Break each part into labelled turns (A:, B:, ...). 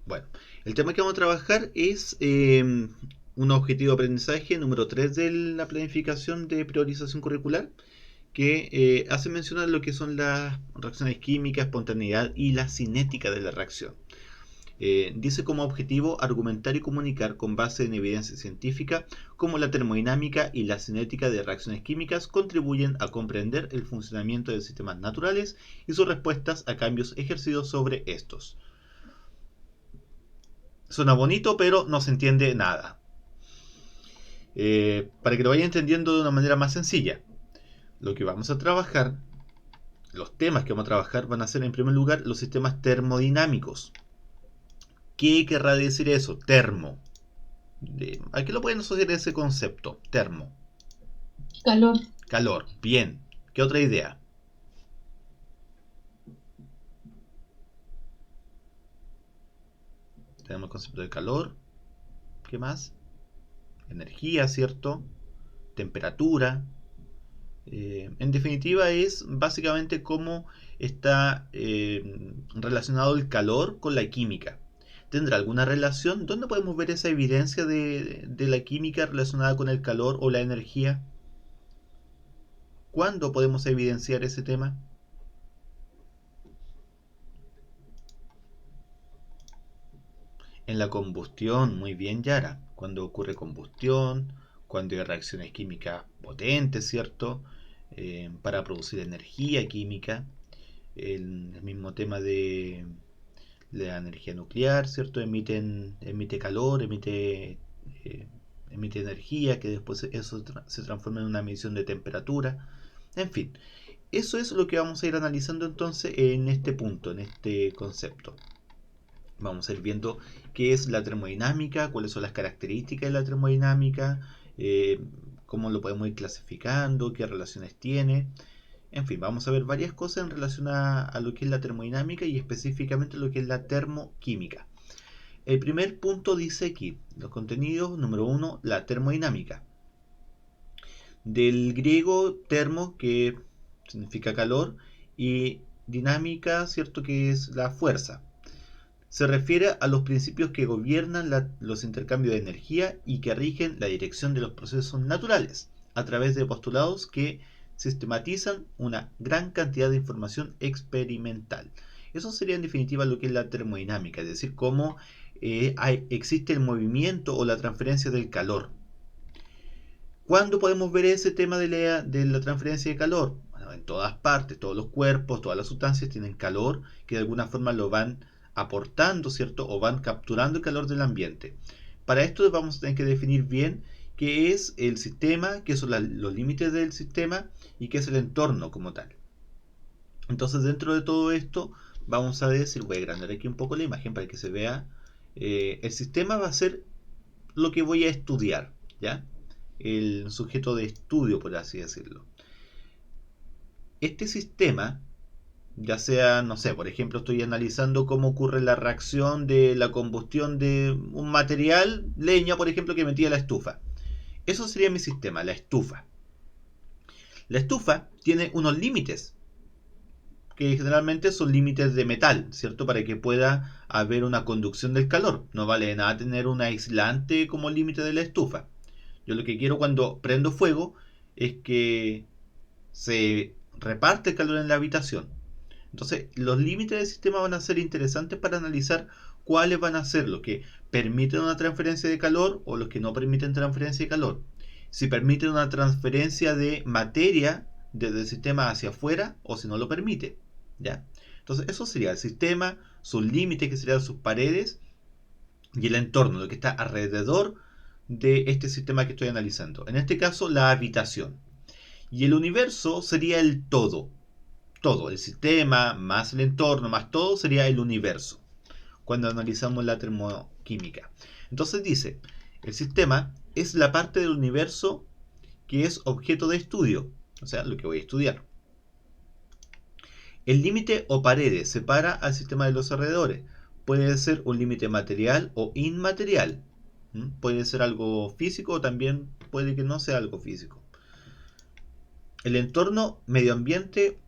A: Bueno, el tema que vamos a trabajar es un objetivo de aprendizaje número 3 de la planificación de priorización curricular, que hace mención a lo que son las reacciones químicas, espontaneidad y la cinética de la reacción. Dice como objetivo argumentar y comunicar con base en evidencia científica cómo la termodinámica y la cinética de reacciones químicas contribuyen a comprender el funcionamiento de sistemas naturales y sus respuestas a cambios ejercidos sobre estos. Suena bonito, pero no se entiende nada. Para que lo vaya entendiendo de una manera más sencilla, lo que vamos a trabajar, los temas que vamos a trabajar van a ser en primer lugar los sistemas termodinámicos. ¿Qué querrá decir eso? Termo. ¿A qué lo pueden asociar ese concepto? Termo.
B: Calor.
A: Calor. Bien. ¿Qué otra idea? Tenemos el concepto de calor. ¿Qué más? Energía, ¿cierto? Temperatura. En definitiva es básicamente cómo está relacionado el calor con la química. ¿Tendrá alguna relación? ¿Dónde podemos ver esa evidencia de la química relacionada con el calor o la energía? ¿Cuándo podemos evidenciar ese tema? En la combustión, muy bien, Yara. Cuando ocurre combustión, cuando hay reacciones químicas potentes, ¿cierto? Para producir energía química. El mismo tema de la energía nuclear, ¿cierto? Emite calor, eh, emite energía, que después eso se transforma en una medición de temperatura. En fin, eso es lo que vamos a ir analizando entonces en este punto, en este concepto. Vamos a ir viendo qué es la termodinámica, cuáles son las características de la termodinámica, eh, cómo lo podemos ir clasificando, qué relaciones tiene. En fin, vamos a ver varias cosas en relación a lo que es la termodinámica y específicamente lo que es la termoquímica. El primer punto dice aquí, los contenidos, número uno, la termodinámica. Del griego termo, que significa calor, y dinámica, ¿cierto? Que es la fuerza. Se refiere a los principios que gobiernan los intercambios de energía y que rigen la dirección de los procesos naturales, a través de postulados que sistematizan una gran cantidad de información experimental. Eso sería en definitiva lo que es la termodinámica, es decir, cómo existe el movimiento o la transferencia del calor. ¿Cuándo podemos ver ese tema de la transferencia de calor? Bueno, en todas partes, todos los cuerpos, todas las sustancias tienen calor que de alguna forma lo van aportando, ¿cierto? O van capturando el calor del ambiente. Para esto vamos a tener que definir bien qué es el sistema, qué son los límites del sistema y qué es el entorno como tal. Entonces dentro de todo esto vamos a decir, voy a agrandar aquí un poco la imagen para que se vea, el sistema va a ser lo que voy a estudiar, ¿ya? El sujeto de estudio, por así decirlo. Este sistema, ya sea, no sé, por ejemplo, estoy analizando cómo ocurre la reacción de la combustión de un material, leña, por ejemplo, que metía la estufa. Eso sería mi sistema, la estufa. La estufa tiene unos límites, que generalmente son límites de metal, ¿cierto? Para que pueda haber una conducción del calor. No vale de nada tener un aislante como límite de la estufa. Yo lo que quiero cuando prendo fuego es que se reparte el calor en la habitación. Entonces, los límites del sistema van a ser interesantes para analizar cuáles van a ser los que permiten una transferencia de calor o los que no permiten transferencia de calor. Si permiten una transferencia de materia desde el sistema hacia afuera o si no lo permite. ¿Ya? Entonces, eso sería el sistema, sus límites, que serían sus paredes, y el entorno, lo que está alrededor de este sistema que estoy analizando. En este caso, la habitación. Y el universo sería el todo. Todo, el sistema, más el entorno, más todo sería el universo. Cuando analizamos la termoquímica. Entonces dice, el sistema es la parte del universo que es objeto de estudio. O sea, lo que voy a estudiar. El límite o paredes separa al sistema de los alrededores. Puede ser un límite material o inmaterial. Puede ser algo físico o también puede que no sea algo físico. El entorno, medio ambiente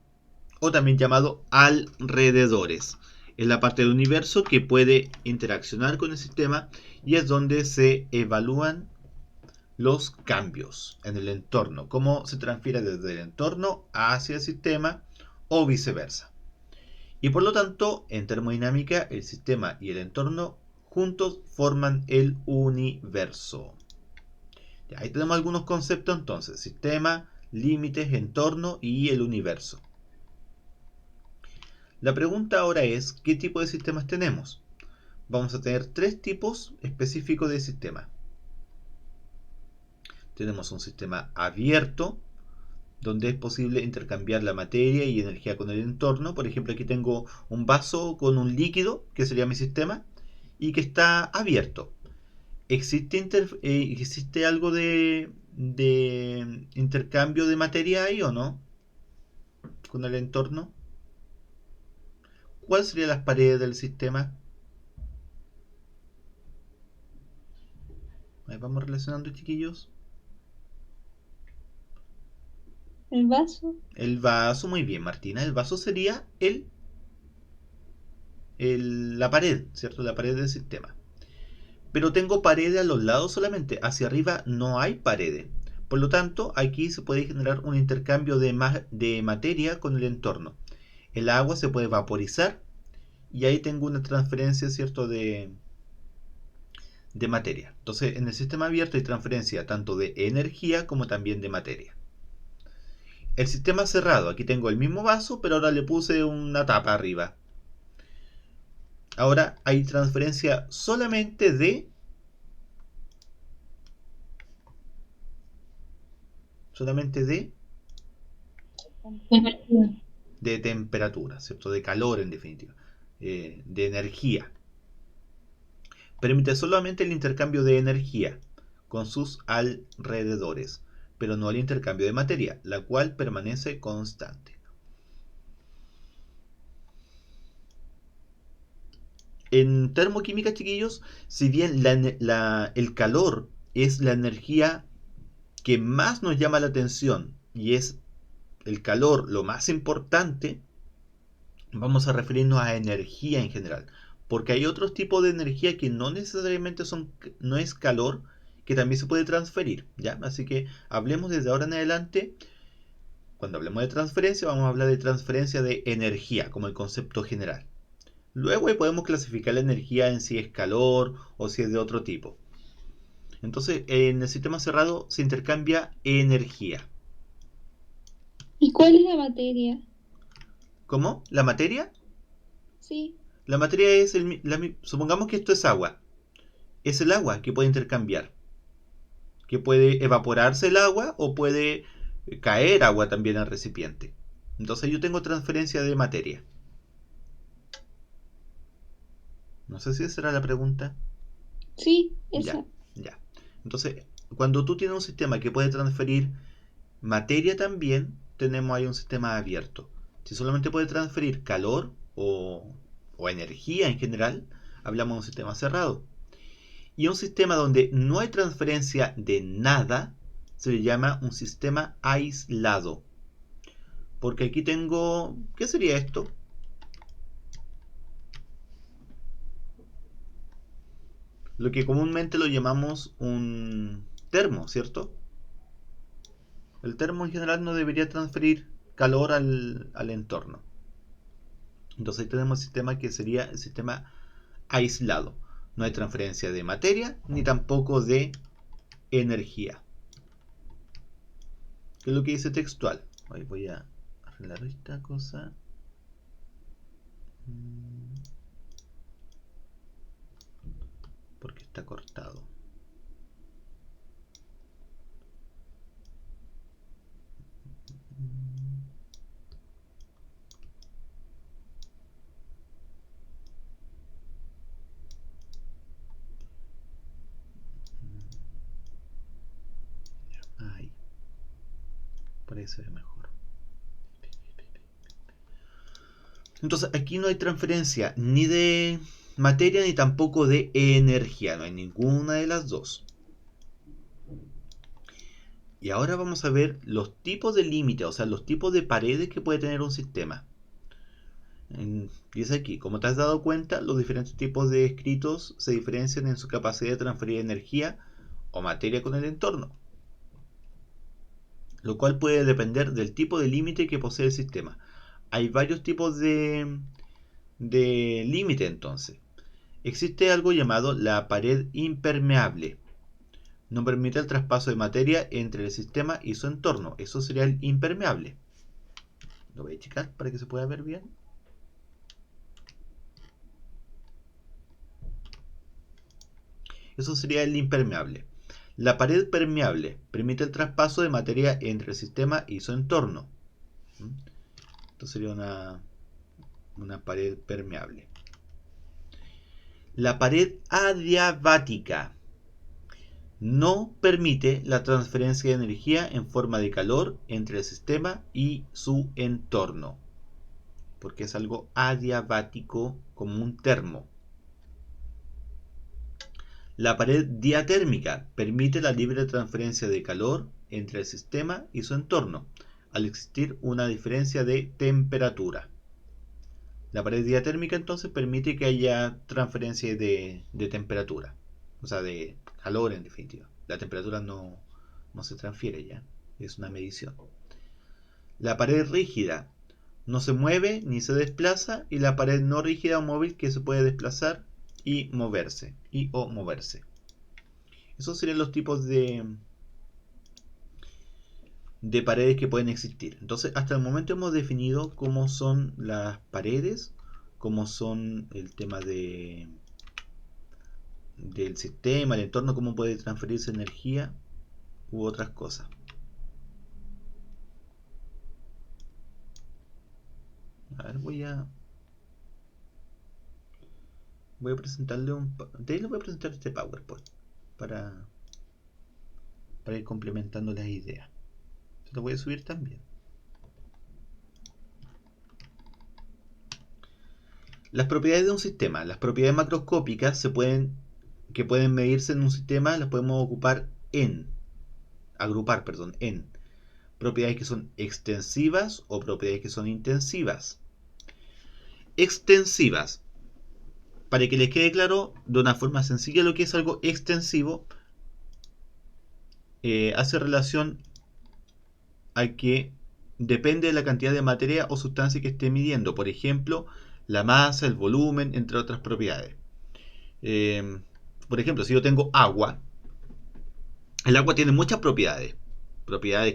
A: o también llamado alrededores. Es la parte del universo que puede interaccionar con el sistema y es donde se evalúan los cambios en el entorno, cómo se transfiere desde el entorno hacia el sistema o viceversa. Y por lo tanto, en termodinámica, el sistema y el entorno juntos forman el universo. Ya, ahí tenemos algunos conceptos entonces: sistema, límites, entorno y el universo. La pregunta ahora es, ¿qué tipo de sistemas tenemos? Vamos a tener tres tipos específicos de sistema. Tenemos un sistema abierto, donde es posible intercambiar la materia y energía con el entorno. Por ejemplo, aquí tengo un vaso con un líquido, que sería mi sistema, y que está abierto. ¿Existe algo de intercambio de materia ahí o no? Con el entorno. ¿Cuáles serían las paredes del sistema? Ahí vamos relacionando, chiquillos.
B: El vaso.
A: El vaso, muy bien, Martina. El vaso sería la pared, ¿cierto? La pared del sistema. Pero tengo paredes a los lados solamente. Hacia arriba no hay paredes. Por lo tanto, aquí se puede generar un intercambio de materia con el entorno. El agua se puede vaporizar y ahí tengo una transferencia, ¿cierto?, de materia. Entonces, en el sistema abierto hay transferencia tanto de energía como también de materia. El sistema cerrado, aquí tengo el mismo vaso, pero ahora le puse una tapa arriba. Ahora hay transferencia solamente de
B: Energía.
A: de temperatura, ¿cierto? De calor en definitiva, de energía. Permite solamente el intercambio de energía con sus alrededores, pero no el intercambio de materia, la cual permanece constante. En termoquímica, chiquillos, si bien el calor es la energía que más nos llama la atención y es el calor lo más importante, vamos a referirnos a energía en general, porque hay otros tipos de energía que no necesariamente no es calor, que también se puede transferir, ¿ya? Así que hablemos desde ahora en adelante. Cuando hablemos de transferencia, vamos a hablar de transferencia de energía como el concepto general. Luego ahí podemos clasificar la energía en si es calor o si es de otro tipo. Entonces, en el sistema cerrado se intercambia energía.
B: ¿Y cuál es la materia?
A: ¿Cómo? ¿La materia?
B: Sí.
A: La materia es supongamos que esto es agua. Es el agua que puede intercambiar. Que puede evaporarse el agua o puede caer agua también al recipiente. Entonces yo tengo transferencia de materia. No sé si esa era la pregunta.
B: Sí,
A: Ya,
B: esa.
A: ya. Entonces, cuando tú tienes un sistema que puede transferir materia también, tenemos ahí un sistema abierto. Si solamente puede transferir calor o energía en general, hablamos de un sistema cerrado. Y un sistema donde no hay transferencia de nada se le llama un sistema aislado. Porque aquí tengo... ¿Qué sería esto? Lo que comúnmente lo llamamos un termo, ¿cierto? El termo en general no debería transferir calor al entorno. Entonces ahí tenemos el sistema que sería el sistema aislado. No hay transferencia de materia ni tampoco de energía. ¿Qué es lo que dice textual? Hoy voy a arreglar esta cosa. Porque está cortado. Ahí. Por ahí se ve mejor. Entonces aquí no hay transferencia ni de materia ni tampoco de energía. No hay ninguna de las dos. Y ahora vamos a ver los tipos de límite, o sea, los tipos de paredes que puede tener un sistema. Dice aquí, como te has dado cuenta, los diferentes tipos de escritos se diferencian en su capacidad de transferir energía o materia con el entorno, lo cual puede depender del tipo de límite que posee el sistema. Hay varios tipos de límite entonces. Existe algo llamado la pared impermeable. No permite el traspaso de materia entre el sistema y su entorno. Eso sería el impermeable. Lo voy a checar para que se pueda ver bien. Eso sería el impermeable. La pared permeable permite el traspaso de materia entre el sistema y su entorno. Esto sería una pared permeable. La pared adiabática no permite la transferencia de energía en forma de calor entre el sistema y su entorno, porque es algo adiabático como un termo. La pared diatérmica permite la libre transferencia de calor entre el sistema y su entorno, al existir una diferencia de temperatura. La pared diatérmica entonces permite que haya transferencia de temperatura, o sea, de calor en definitiva. La temperatura no se transfiere ya, es una medición. La pared rígida no se mueve ni se desplaza, y la pared no rígida o móvil que se puede desplazar y moverse, o moverse. Esos serían los tipos de paredes que pueden existir. Entonces, hasta el momento hemos definido cómo son las paredes, cómo son el tema del sistema, el entorno, cómo puede transferirse energía u otras cosas. A ver, voy a presentarle de ahí le voy a presentar este PowerPoint para ir complementando las ideas. Lo voy a subir también. Las propiedades de un sistema. Las propiedades macroscópicas que pueden medirse en un sistema, las podemos agrupar en propiedades que son extensivas o propiedades que son intensivas. Extensivas. Para que les quede claro de una forma sencilla lo que es algo extensivo, hace relación a que depende de la cantidad de materia o sustancia que esté midiendo. Por ejemplo, la masa, el volumen, entre otras propiedades. Por ejemplo, si yo tengo agua, el agua tiene muchas propiedades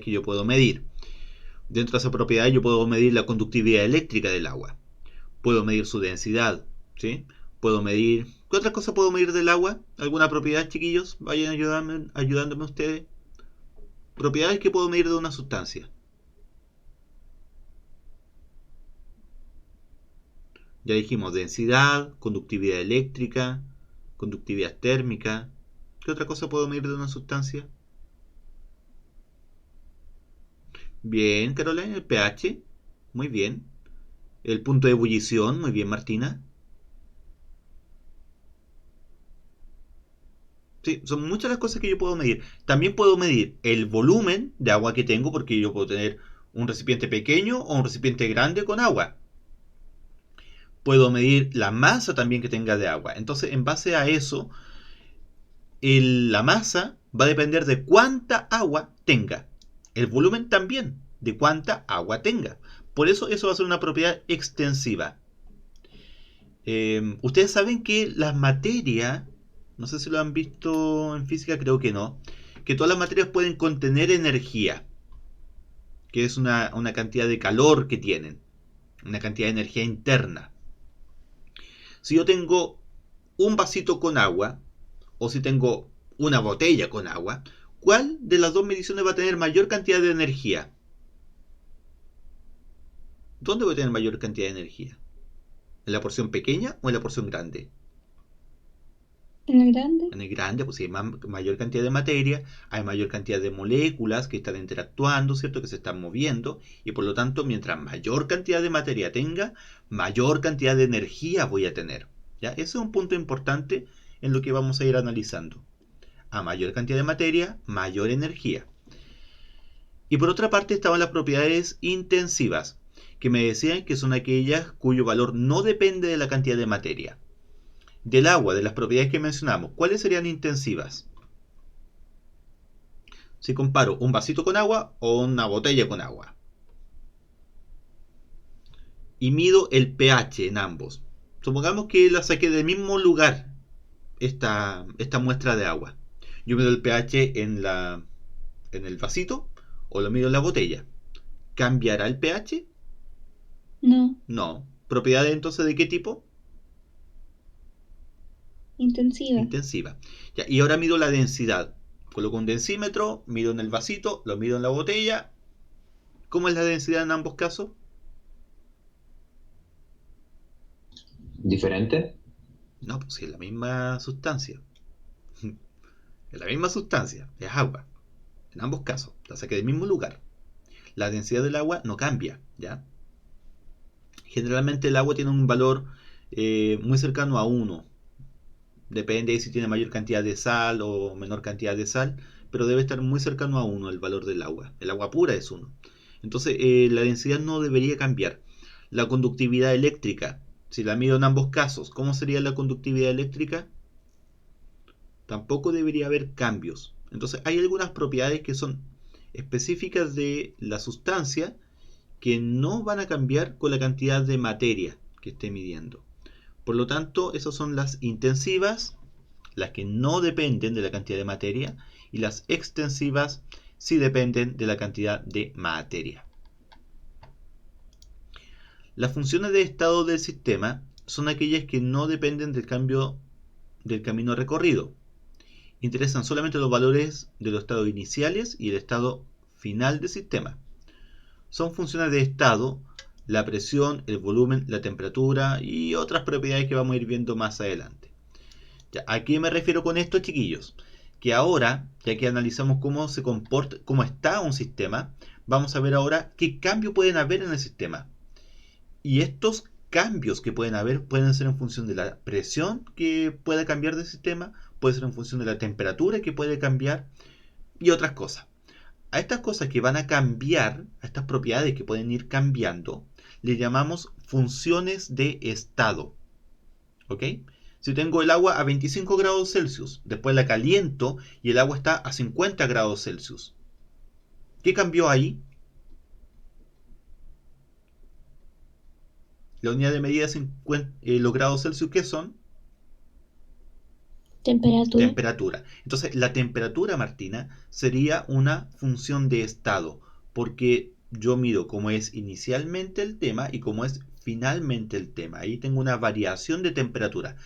A: que yo puedo medir. Dentro de esa propiedad yo puedo medir la conductividad eléctrica del agua, puedo medir su densidad, ¿sí? Puedo medir... ¿Qué otra cosa puedo medir del agua? ¿Alguna propiedad, chiquillos? Vayan ayudándome ustedes. Propiedades que puedo medir de una sustancia. Ya dijimos densidad, conductividad eléctrica, conductividad térmica. ¿Qué otra cosa puedo medir de una sustancia? Bien, Carolina, el pH. Muy bien. El punto de ebullición. Muy bien, Martina. Sí, son muchas las cosas que yo puedo medir. También puedo medir el volumen de agua que tengo, porque yo puedo tener un recipiente pequeño o un recipiente grande con agua. Puedo medir la masa también que tenga de agua. Entonces, en base a eso, la masa va a depender de cuánta agua tenga. El volumen también, de cuánta agua tenga. Por eso va a ser una propiedad extensiva. Ustedes saben que las materias, no sé si lo han visto en física, creo que no, que todas las materias pueden contener energía, que es una cantidad de calor que tienen, una cantidad de energía interna. Si yo tengo un vasito con agua, o si tengo una botella con agua, ¿cuál de las dos mediciones va a tener mayor cantidad de energía? ¿Dónde voy a tener mayor cantidad de energía? ¿En la porción pequeña o en la porción grande?
B: ¿En el grande?
A: En el grande, pues si hay mayor cantidad de materia, hay mayor cantidad de moléculas que están interactuando, ¿cierto? Que se están moviendo, y por lo tanto, mientras mayor cantidad de materia tenga, mayor cantidad de energía voy a tener. ¿Ya? Ese es un punto importante en lo que vamos a ir analizando. A mayor cantidad de materia, mayor energía. Y por otra parte estaban las propiedades intensivas, que me decían que son aquellas cuyo valor no depende de la cantidad de materia. Del agua, de las propiedades que mencionamos, ¿cuáles serían intensivas? Si comparo un vasito con agua o una botella con agua. Y mido el pH en ambos. Supongamos que la saqué del mismo lugar, esta muestra de agua. Yo mido el pH en el vasito o lo mido en la botella. ¿Cambiará el pH?
B: No.
A: No. ¿Propiedades entonces de qué tipo?
B: Intensiva.
A: Intensiva. Ya, y ahora mido la densidad. Coloco un densímetro, mido en el vasito, lo mido en la botella. ¿Cómo es la densidad en ambos casos?
C: ¿Diferente?
A: No, pues sí, es la misma sustancia. Es la misma sustancia, es agua. En ambos casos, la saqué del mismo lugar. La densidad del agua no cambia, ¿ya? Generalmente el agua tiene un valor muy cercano a 1. Depende de si tiene mayor cantidad de sal o menor cantidad de sal, pero debe estar muy cercano a 1 el valor del agua. El agua pura es 1. Entonces la densidad no debería cambiar. La conductividad eléctrica, si la mido en ambos casos, ¿cómo sería la conductividad eléctrica? Tampoco debería haber cambios. Entonces hay algunas propiedades que son específicas de la sustancia que no van a cambiar con la cantidad de materia que esté midiendo. Por lo tanto, esas son las intensivas, las que no dependen de la cantidad de materia, y las extensivas sí dependen de la cantidad de materia. Las funciones de estado del sistema son aquellas que no dependen del cambio del camino recorrido. Interesan solamente los valores de los estados iniciales y el estado final del sistema. Son funciones de estado, la presión, el volumen, la temperatura y otras propiedades que vamos a ir viendo más adelante. Ya, ¿a qué me refiero con esto, chiquillos? Que ahora, ya que analizamos cómo se comporta, cómo está un sistema, vamos a ver ahora qué cambios pueden haber en el sistema. Y estos cambios que pueden haber pueden ser en función de la presión que pueda cambiar del sistema, puede ser en función de la temperatura que puede cambiar y otras cosas. A estas cosas que van a cambiar, a estas propiedades que pueden ir cambiando, le llamamos funciones de estado. ¿Ok? Si tengo el agua a 25 grados Celsius, después la caliento y el agua está a 50 grados Celsius. ¿Qué cambió ahí? La unidad de medida de los grados Celsius, ¿qué son?
B: Temperatura.
A: Temperatura. Entonces, la temperatura, Martina, sería una función de estado, porque yo mido cómo es inicialmente el tema y cómo es finalmente el tema. Ahí tengo una variación de temperatura.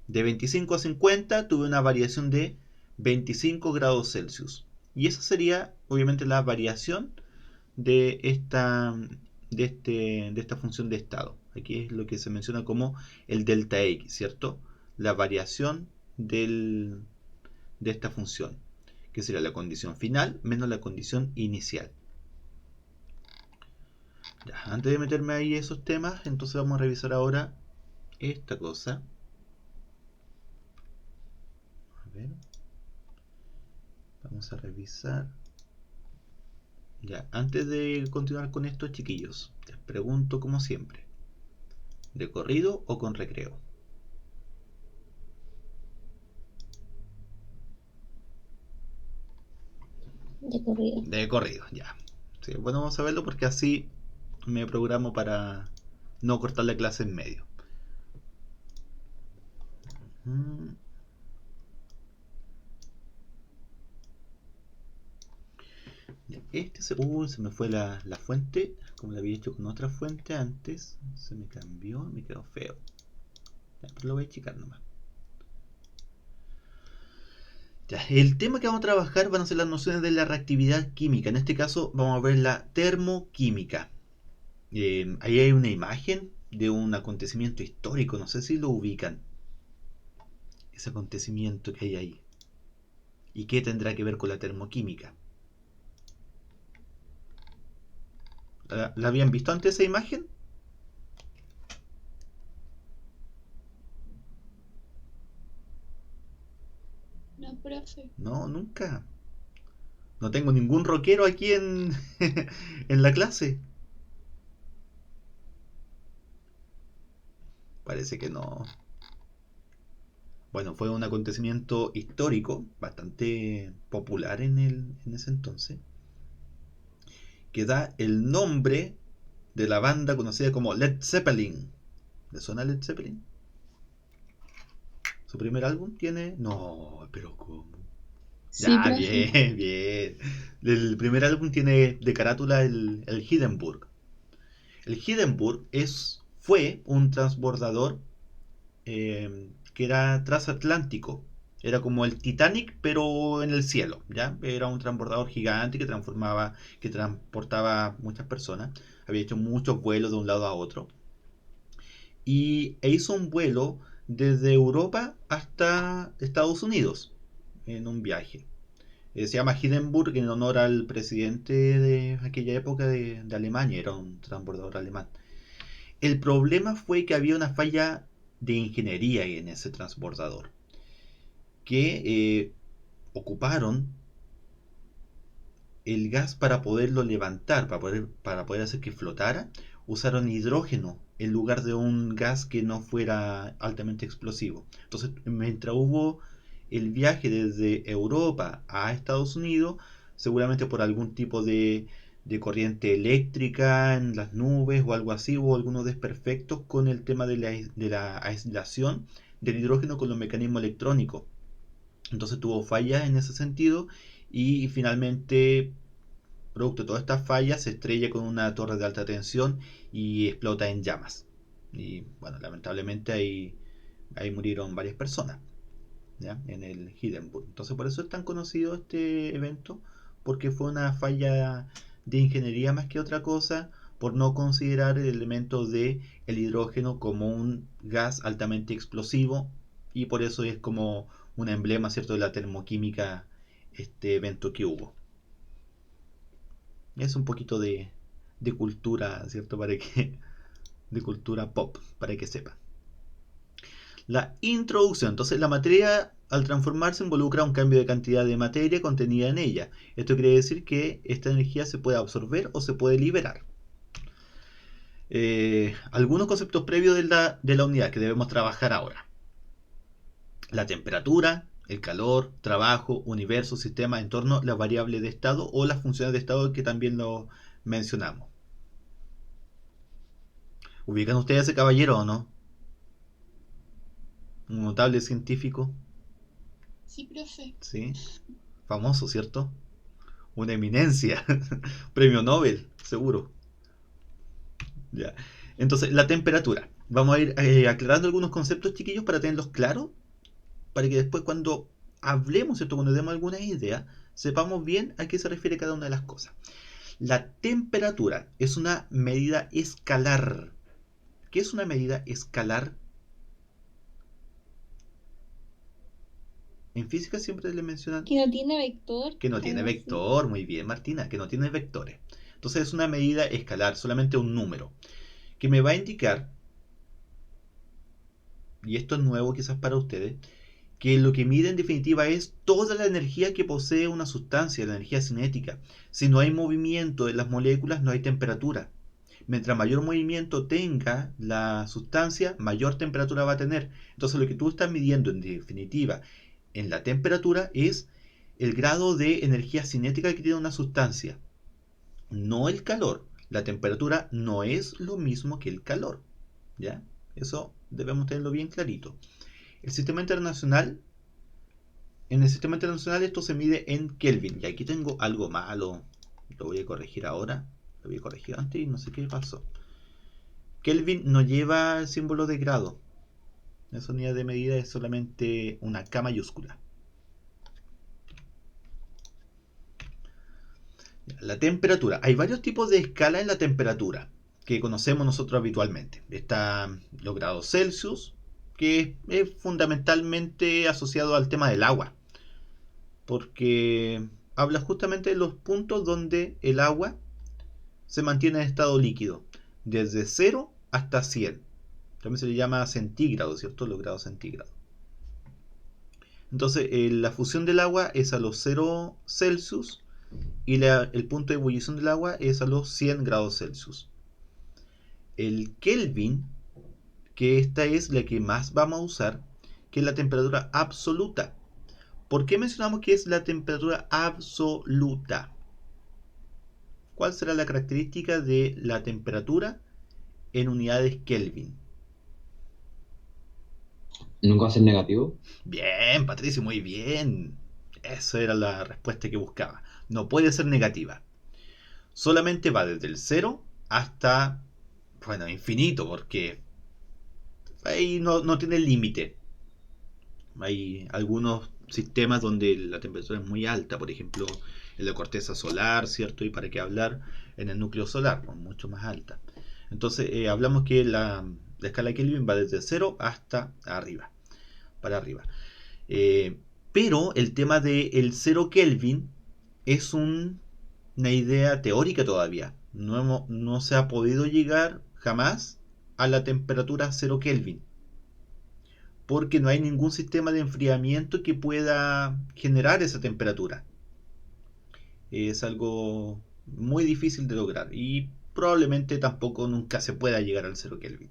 A: De 25 a 50 tuve una variación de 25 grados Celsius. Y esa sería, obviamente, la variación de esta función de estado. Aquí es lo que se menciona como el delta X, ¿cierto? La variación de esta función, que sería la condición final menos la condición inicial. Ya, antes de meterme ahí esos temas, entonces vamos a revisar ahora esta cosa. A ver. Vamos a revisar. Ya, antes de continuar con esto, chiquillos, les pregunto como siempre, ¿de corrido o con recreo?
B: De corrido.
A: De corrido, ya. Sí, bueno, vamos a verlo porque así me programo para no cortar la clase en medio. Se me fue la fuente, como la había hecho con otra fuente antes, se me cambió, me quedó feo. Ya, pero lo voy a checar nomás. Ya, el tema que vamos a trabajar van a ser las nociones de la reactividad química. En este caso vamos a ver la termoquímica. Ahí hay una imagen de un acontecimiento histórico, no sé si lo ubican. Ese acontecimiento que hay ahí. ¿Y qué tendrá que ver con la termoquímica? ¿La habían visto antes esa imagen?
B: No, profe.
A: No, nunca. No tengo ningún rockero aquí en, en la clase. parece que no. Bueno, fue un acontecimiento histórico, bastante popular en ese entonces, que da el nombre de la banda conocida como Led Zeppelin. ¿Le suena Led Zeppelin? ¿Su primer álbum tiene? No, pero ¿cómo?
B: Sí,
A: Ya,
B: profe.
A: bien, bien. El primer álbum tiene de carátula el Hindenburg. El Hindenburg fue un transbordador que era transatlántico. Era como el Titanic, pero en el cielo, ¿ya? Era un transbordador gigante que transportaba muchas personas. Había hecho muchos vuelos de un lado a otro. E hizo un vuelo desde Europa hasta Estados Unidos en un viaje. Se llama Hindenburg en honor al presidente de aquella época de Alemania, era un transbordador alemán. El problema fue que había una falla de ingeniería en ese transbordador, que ocuparon el gas para poderlo levantar, para poder hacer que flotara, usaron hidrógeno en lugar de un gas que no fuera altamente explosivo. Entonces, mientras hubo el viaje desde Europa a Estados Unidos, seguramente por algún tipo de corriente eléctrica en las nubes o algo así, hubo algunos desperfectos con el tema de la aislación del hidrógeno con los mecanismos electrónicos. Entonces tuvo fallas en ese sentido y finalmente, producto de todas estas fallas, se estrella con una torre de alta tensión y explota en llamas. Y bueno, lamentablemente ahí murieron varias personas, ¿ya? En el Hindenburg. Entonces por eso es tan conocido este evento, porque fue una falla de ingeniería más que otra cosa, por no considerar el elemento de el hidrógeno como un gas altamente explosivo, y por eso es como un emblema, ¿cierto?, de la termoquímica, este evento que hubo. Es un poquito de cultura, ¿cierto? De cultura pop, para que sepa. La introducción. Entonces, la materia al transformarse involucra un cambio de cantidad de materia contenida en ella. Esto quiere decir que esta energía se puede absorber o se puede liberar. Algunos conceptos previos de la unidad que debemos trabajar ahora. La temperatura, el calor, trabajo, universo, sistema, entorno, las variables de estado o las funciones de estado que también lo mencionamos. ¿Ubican ustedes a ese caballero o no? Un notable científico,
B: Sí, profe.
A: ¿sí? Famoso, ¿cierto? Una eminencia. Premio Nobel, seguro. Ya. Entonces, la temperatura. Vamos a ir aclarando algunos conceptos, chiquillos, para tenerlos claros, para que después cuando hablemos, ¿cierto?, cuando demos alguna idea, sepamos bien a qué se refiere cada una de las cosas. La temperatura es una medida escalar. ¿Qué es una medida escalar? En física siempre le mencionan
B: Que no tiene vector,
A: que no tiene
B: algo así.
A: vector. Muy bien, Martina, que no tiene vectores. Entonces es una medida escalar, solamente un número, que me va a indicar, y esto es nuevo quizás para ustedes, que lo que mide en definitiva es toda la energía que posee una sustancia, la energía cinética. Si no hay movimiento de las moléculas, no hay temperatura. Mientras mayor movimiento tenga la sustancia, mayor temperatura va a tener. Entonces lo que tú estás midiendo en definitiva en la temperatura es el grado de energía cinética que tiene una sustancia, no el calor. La temperatura no es lo mismo que el calor, ¿ya? Eso debemos tenerlo bien clarito. El sistema internacional, en el sistema internacional esto se mide en Kelvin. Y aquí tengo algo malo, lo voy a corregir ahora. Lo había corregido antes y no sé qué pasó. Kelvin no lleva el símbolo de grado. Esa unidad de medida es solamente una K mayúscula. La temperatura. Hay varios tipos de escala en la temperatura que conocemos nosotros habitualmente. Están los grados Celsius, que es fundamentalmente asociado al tema del agua, porque habla justamente de los puntos donde el agua se mantiene en estado líquido, desde 0 hasta 100. También se le llama centígrado, ¿cierto? Los grados centígrados. Entonces, la fusión del agua es a los 0 Celsius y el punto de ebullición del agua es a los 100 grados Celsius. El Kelvin que esta es la que más vamos a usar, que es la temperatura absoluta. ¿Por qué mencionamos que es la temperatura absoluta? ¿Cuál será la característica de la temperatura en unidades Kelvin?
C: ¿Nunca va a ser negativo?
A: Bien, Patricio, muy bien. Esa era la respuesta que buscaba. No puede ser negativa. Solamente va desde el cero hasta, bueno, infinito, porque ahí no tiene límite. Hay algunos sistemas donde la temperatura es muy alta, por ejemplo, en la corteza solar, ¿cierto? Y para qué hablar en el núcleo solar, pues mucho más alta. Entonces, hablamos que la escala Kelvin va desde cero hasta arriba, para arriba. Eh, pero el tema del cero Kelvin es una idea teórica todavía. No se ha podido llegar jamás a la temperatura cero Kelvin, porque no hay ningún sistema de enfriamiento que pueda generar esa temperatura. Es algo muy difícil de lograr y probablemente tampoco nunca se pueda llegar al cero Kelvin,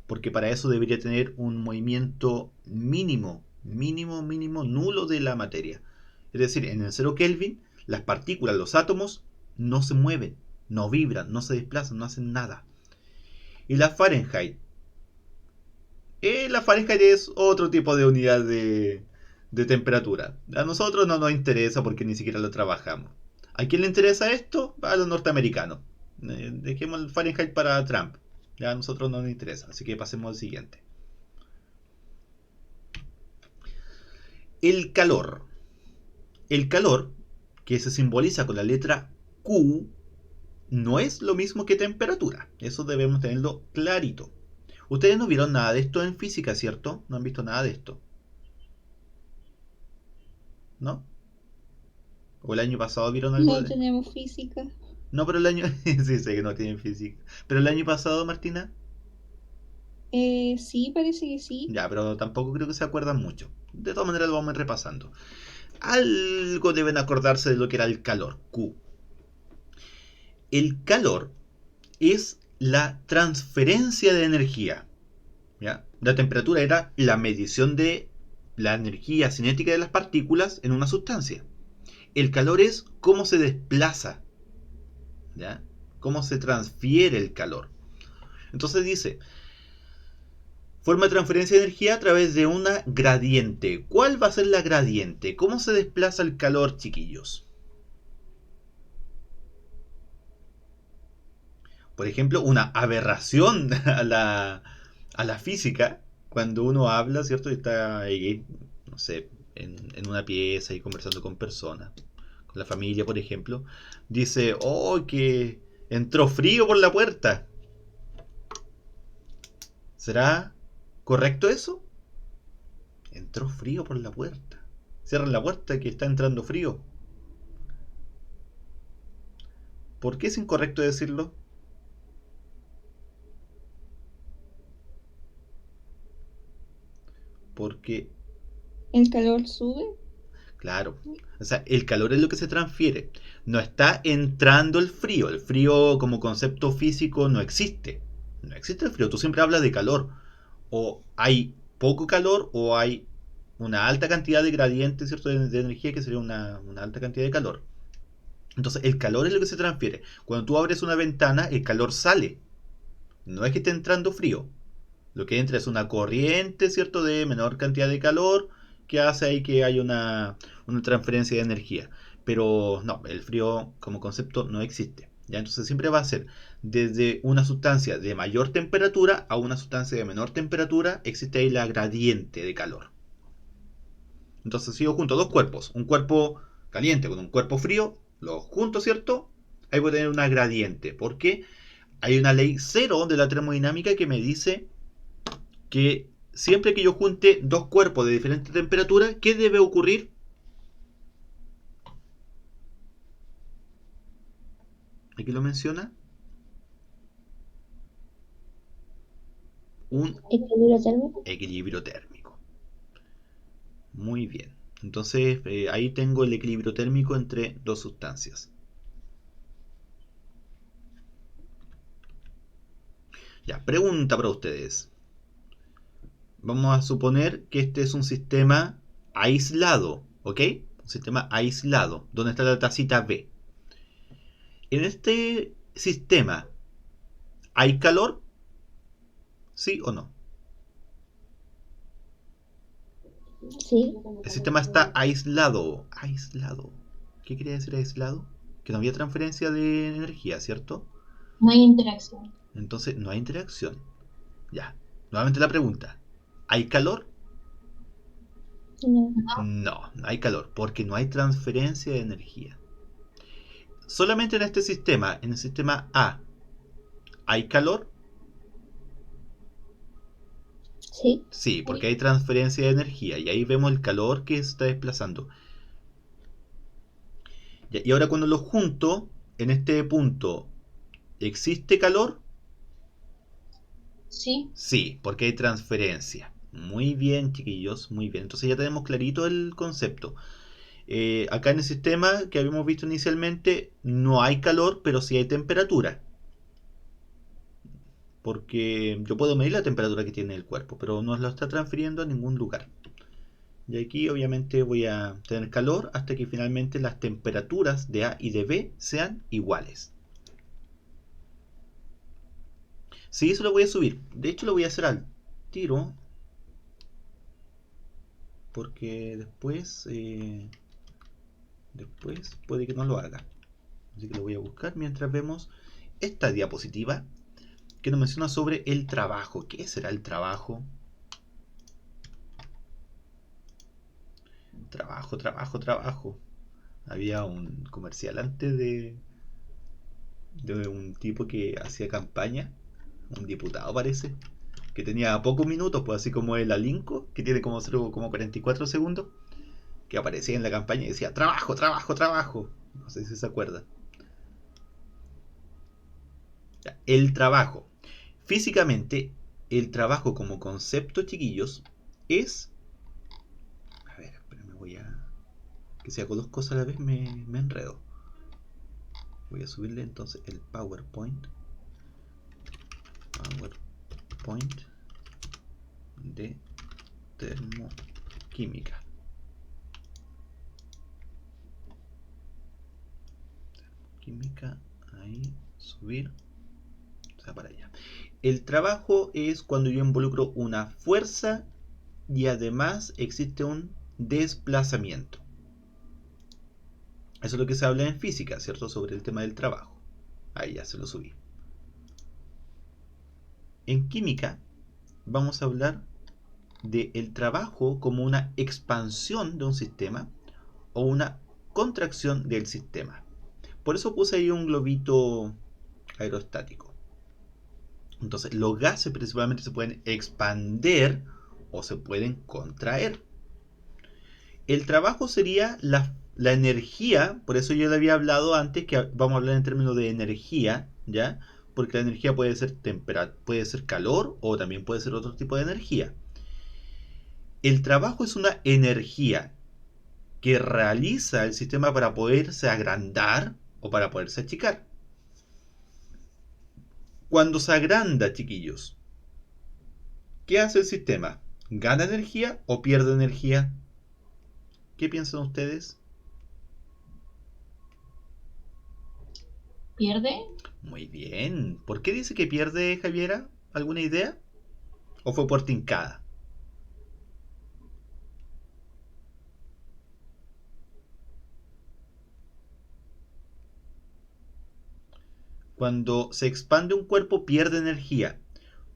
A: porque para eso debería tener un movimiento mínimo, nulo de la materia. Es decir, en el cero Kelvin las partículas, los átomos, no se mueven, no vibran, no se desplazan, no hacen nada. Y la Fahrenheit es otro tipo de unidad de temperatura. A nosotros no nos interesa porque ni siquiera lo trabajamos. ¿A quién le interesa esto? A los norteamericanos. Dejemos el Fahrenheit para Trump. Ya a nosotros no nos interesa, así que pasemos al siguiente. El calor. El calor, que se simboliza con la letra Q, no es lo mismo que temperatura. Eso debemos tenerlo clarito. Ustedes no vieron nada de esto en física, ¿cierto? No han visto nada de esto, ¿no? ¿O el año pasado vieron algo
B: No
A: de...?
B: tenemos física.
A: No, pero el año... sí, sé que no tienen física. Pero el año pasado, Martina...
B: Sí, parece que sí.
A: Ya, pero tampoco creo que se acuerdan mucho. De todas maneras lo vamos a ir repasando. Algo deben acordarse de lo que era el calor, Q. El calor es la transferencia de energía. ¿Ya? La temperatura era la medición de la energía cinética de las partículas en una sustancia. El calor es cómo se desplaza, ¿ya? Cómo se transfiere el calor. Entonces dice, forma de transferencia de energía a través de una gradiente. ¿Cuál va a ser la gradiente? ¿Cómo se desplaza el calor, chiquillos? Por ejemplo, una aberración a la física, cuando uno habla, ¿cierto? Y está ahí, no sé, en una pieza y conversando con personas, con la familia, por ejemplo, dice, oh, que entró frío por la puerta. ¿Será correcto eso? Entró frío por la puerta. Cierran la puerta que está entrando frío. ¿Por qué es incorrecto decirlo? Porque,
B: El calor sube.
A: claro, o sea, el calor es lo que se transfiere. No está entrando el frío. El frío como concepto físico no existe. No existe el frío. Tú siempre hablas de calor. O hay poco calor o hay una alta cantidad de gradiente, ¿cierto? De energía que sería una alta cantidad de calor. Entonces, el calor es lo que se transfiere. Cuando tú abres una ventana, el calor sale. No es que esté entrando frío. Lo que entra es una corriente, ¿cierto? De menor cantidad de calor que hace ahí que haya una transferencia de energía. Pero no, el frío como concepto no existe. ¿Ya? Entonces siempre va a ser desde una sustancia de mayor temperatura a una sustancia de menor temperatura, existe ahí la gradiente de calor. Entonces si yo junto dos cuerpos, un cuerpo caliente con un cuerpo frío, los junto, ¿cierto? Ahí voy a tener una gradiente. ¿Por qué? Hay una ley cero de la termodinámica que me dice que siempre que yo junte dos cuerpos de diferente temperatura, ¿qué debe ocurrir? Aquí lo menciona. Un
B: ¿Equilibrio térmico?
A: equilibrio térmico. Muy bien. Entonces ahí tengo el equilibrio térmico entre dos sustancias. Ya, pregunta para ustedes. Vamos a suponer que este es un sistema aislado, ¿ok? Un sistema aislado, donde está la tacita B. En este sistema, ¿hay calor? ¿Sí o no?
B: Sí.
A: El sistema está aislado. Aislado. ¿Qué quería decir aislado? Que no había transferencia de energía, ¿cierto?
D: No hay interacción.
A: Entonces no hay interacción. Ya. Nuevamente la pregunta. ¿Hay calor?
B: No.
A: No, no hay calor, porque no hay transferencia de energía. Solamente en este sistema, en el sistema A, ¿hay calor?
B: Sí.
A: Sí, porque hay transferencia de energía y ahí vemos el calor que se está desplazando. Y ahora cuando lo junto, en este punto, ¿existe calor?
D: Sí.
A: Sí, porque hay transferencia. Muy bien, chiquillos, muy bien. Entonces ya tenemos clarito el concepto. Acá en el sistema que habíamos visto inicialmente, no hay calor, pero sí hay temperatura. Porque yo puedo medir la temperatura que tiene el cuerpo, pero no lo está transfiriendo a ningún lugar. Y aquí obviamente voy a tener calor hasta que finalmente las temperaturas de A y de B sean iguales. Sí, eso lo voy a subir. De hecho lo voy a hacer al tiro. Porque después puede que no lo haga. Así que lo voy a buscar mientras vemos esta diapositiva que nos menciona sobre el trabajo. ¿Qué será el trabajo? Trabajo, trabajo, trabajo. Había un comercial antes de un tipo que hacía campaña, un diputado parece, que tenía pocos minutos, pues así como el Alinco, que tiene como 0,44 segundos, que aparecía en la campaña y decía trabajo, trabajo, trabajo. No sé si se acuerdan. El trabajo. Físicamente, el trabajo como concepto, chiquillos, es... A ver, espérame, voy a... Que si hago dos cosas a la vez me enredo. Voy a subirle entonces el PowerPoint. PowerPoint de termoquímica. Química, ahí, subir. O sea, para allá. El trabajo es cuando yo involucro una fuerza y además existe un desplazamiento. Eso es lo que se habla en física, ¿cierto? Sobre el tema del trabajo. Ahí ya se lo subí. En química vamos a hablar del trabajo como una expansión de un sistema o una contracción del sistema. Por eso puse ahí un globito aerostático. Entonces, los gases principalmente se pueden expander o se pueden contraer. El trabajo sería la energía, por eso yo le había hablado antes que vamos a hablar en términos de energía, ¿ya? Porque la energía puede ser puede ser calor o también puede ser otro tipo de energía. El trabajo es una energía que realiza el sistema para poderse agrandar o para poderse achicar. Cuando se agranda, chiquillos, ¿qué hace el sistema? ¿Gana energía o pierde energía? ¿Qué piensan ustedes?
D: ¿Pierde?
A: Muy bien. ¿Por qué dice que pierde, Javiera? ¿Alguna idea? ¿O fue por tincada? Cuando se expande un cuerpo pierde energía,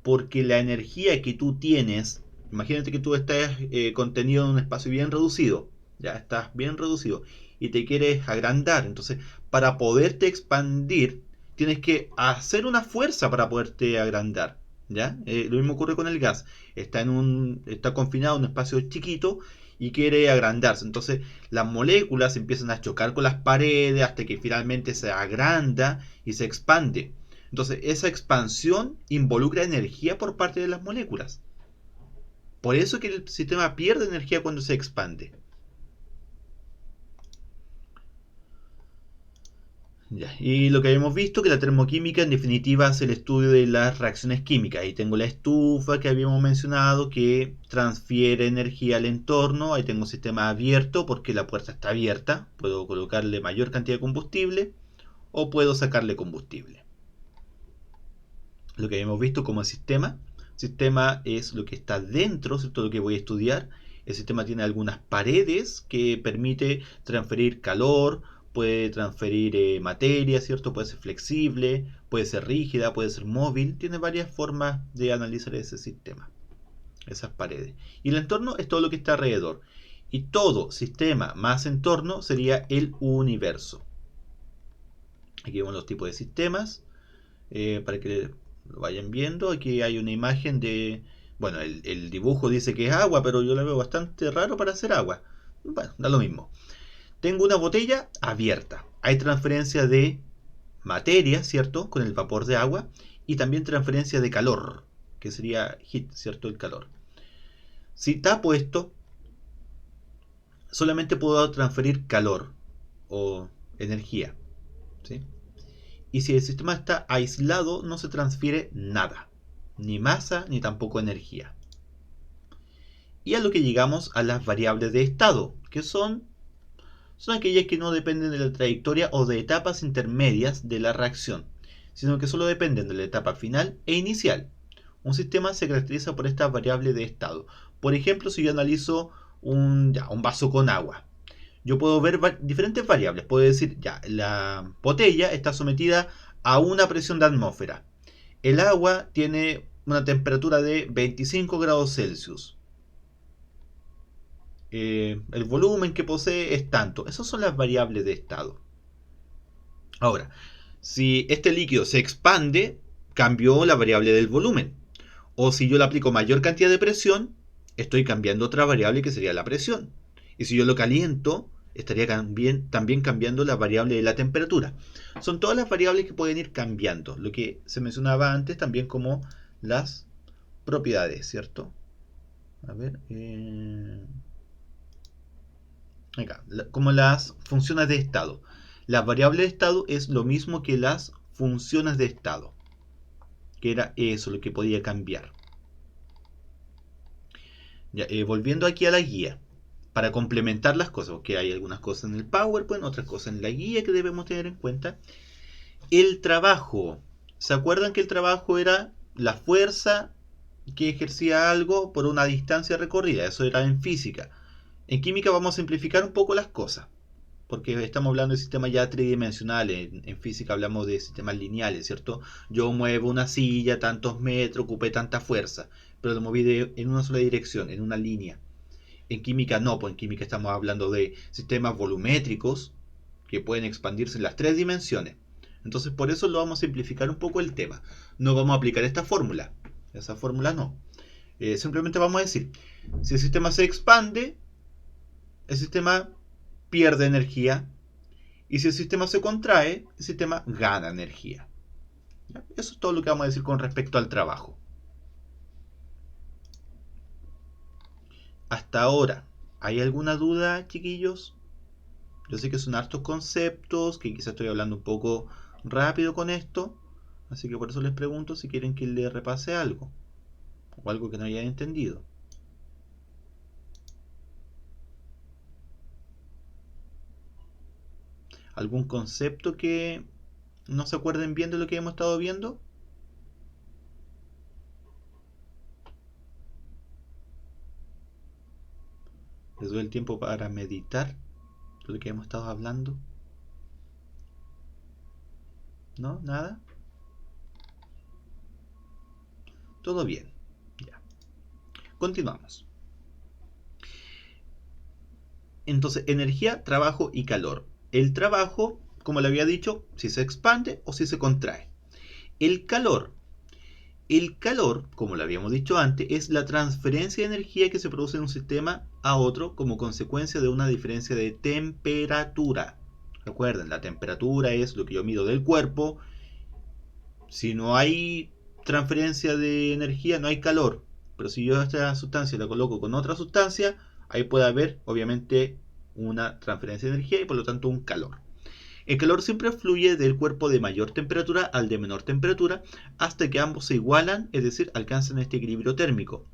A: porque la energía que tú tienes, imagínate que tú estás contenido en un espacio bien reducido, ya estás bien reducido y te quieres agrandar, entonces para poderte expandir tienes que hacer una fuerza para poderte agrandar, ¿ya? Lo mismo ocurre con el gas, está confinado en un espacio chiquito y quiere agrandarse, entonces las moléculas empiezan a chocar con las paredes hasta que finalmente se agranda y se expande. Entonces, esa expansión involucra energía por parte de las moléculas. Por eso que el sistema pierde energía cuando se expande. Ya, y lo que habíamos visto, que la termoquímica en definitiva es el estudio de las reacciones químicas. Ahí tengo la estufa que habíamos mencionado que transfiere energía al entorno. Ahí tengo un sistema abierto porque la puerta está abierta. Puedo colocarle mayor cantidad de combustible o puedo sacarle combustible. Lo que habíamos visto como el sistema. Sistema es lo que está dentro, ¿cierto? Lo que voy a estudiar. El sistema tiene algunas paredes que permite transferir calor, puede transferir materia, ¿cierto? Puede ser flexible, puede ser rígida, puede ser móvil. Tiene varias formas de analizar ese sistema, esas paredes. Y el entorno es todo lo que está alrededor. Y todo sistema más entorno sería el universo. Aquí vemos los tipos de sistemas. Para que lo vayan viendo, aquí hay una imagen de... Bueno, el dibujo dice que es agua, pero yo la veo bastante raro para hacer agua. Bueno, da lo mismo. Tengo una botella abierta. Hay transferencia de materia, ¿cierto? Con el vapor de agua. Y también transferencia de calor, que sería heat, ¿cierto? El calor. Si tapo esto, solamente puedo transferir calor o energía, ¿sí? Y si el sistema está aislado, no se transfiere nada. Ni masa, ni tampoco energía. Y a lo que llegamos a las variables de estado, que son aquellas que no dependen de la trayectoria o de etapas intermedias de la reacción, sino que solo dependen de la etapa final e inicial. Un sistema se caracteriza por estas variables de estado. Por ejemplo, si yo analizo un vaso con agua, yo puedo ver diferentes variables. Puedo decir, ya, la botella está sometida a una presión de atmósfera. El agua tiene una temperatura de 25 grados Celsius. El volumen que posee es tanto. Esas son las variables de estado. Ahora, si este líquido se expande, cambió la variable del volumen. O si yo le aplico mayor cantidad de presión, estoy cambiando otra variable que sería la presión. Y si yo lo caliento, estaría también cambiando la variable de la temperatura. Son todas las variables que pueden ir cambiando. Lo que se mencionaba antes también como las propiedades, ¿cierto? A ver. Acá, como las funciones de estado. Las variables de estado es lo mismo que las funciones de estado. Que era eso lo que podía cambiar. Ya, volviendo aquí a la guía. Para complementar las cosas, porque hay algunas cosas en el PowerPoint, otras cosas en la guía que debemos tener en cuenta. El trabajo. ¿Se acuerdan que el trabajo era la fuerza que ejercía algo por una distancia recorrida? Eso era en física. En química vamos a simplificar un poco las cosas, porque estamos hablando de sistemas ya tridimensionales. En física hablamos de sistemas lineales, ¿cierto? Yo muevo una silla tantos metros, ocupé tanta fuerza, pero lo moví en una sola dirección, en una línea. En química no, pues en química estamos hablando de sistemas volumétricos que pueden expandirse en las 3 dimensiones. Entonces por eso lo vamos a simplificar un poco el tema. No vamos a aplicar esta fórmula. Esa fórmula no. Simplemente vamos a decir, si el sistema se expande, el sistema pierde energía. Y si el sistema se contrae, el sistema gana energía. ¿Ya? Eso es todo lo que vamos a decir con respecto al trabajo. Hasta ahora, ¿hay alguna duda, chiquillos? Yo sé que son hartos conceptos, que quizás estoy hablando un poco rápido con esto, así que por eso les pregunto si quieren que les repase algo, o algo que no hayan entendido. ¿Algún concepto que no se acuerden bien de lo que hemos estado viendo? Les doy el tiempo para meditar lo que hemos estado hablando. ¿No? ¿Nada? Todo bien. Ya. Continuamos. Entonces, energía, trabajo y calor. El trabajo, como le había dicho, si se expande o si se contrae. El calor, como lo habíamos dicho antes, es la transferencia de energía que se produce de un sistema a otro como consecuencia de una diferencia de temperatura. Recuerden, la temperatura es lo que yo mido del cuerpo. Si no hay transferencia de energía, no hay calor. Pero si yo esta sustancia la coloco con otra sustancia, ahí puede haber, obviamente, una transferencia de energía y por lo tanto un calor. El calor siempre fluye del cuerpo de mayor temperatura al de menor temperatura hasta que ambos se igualan, es decir, alcanzan este equilibrio térmico.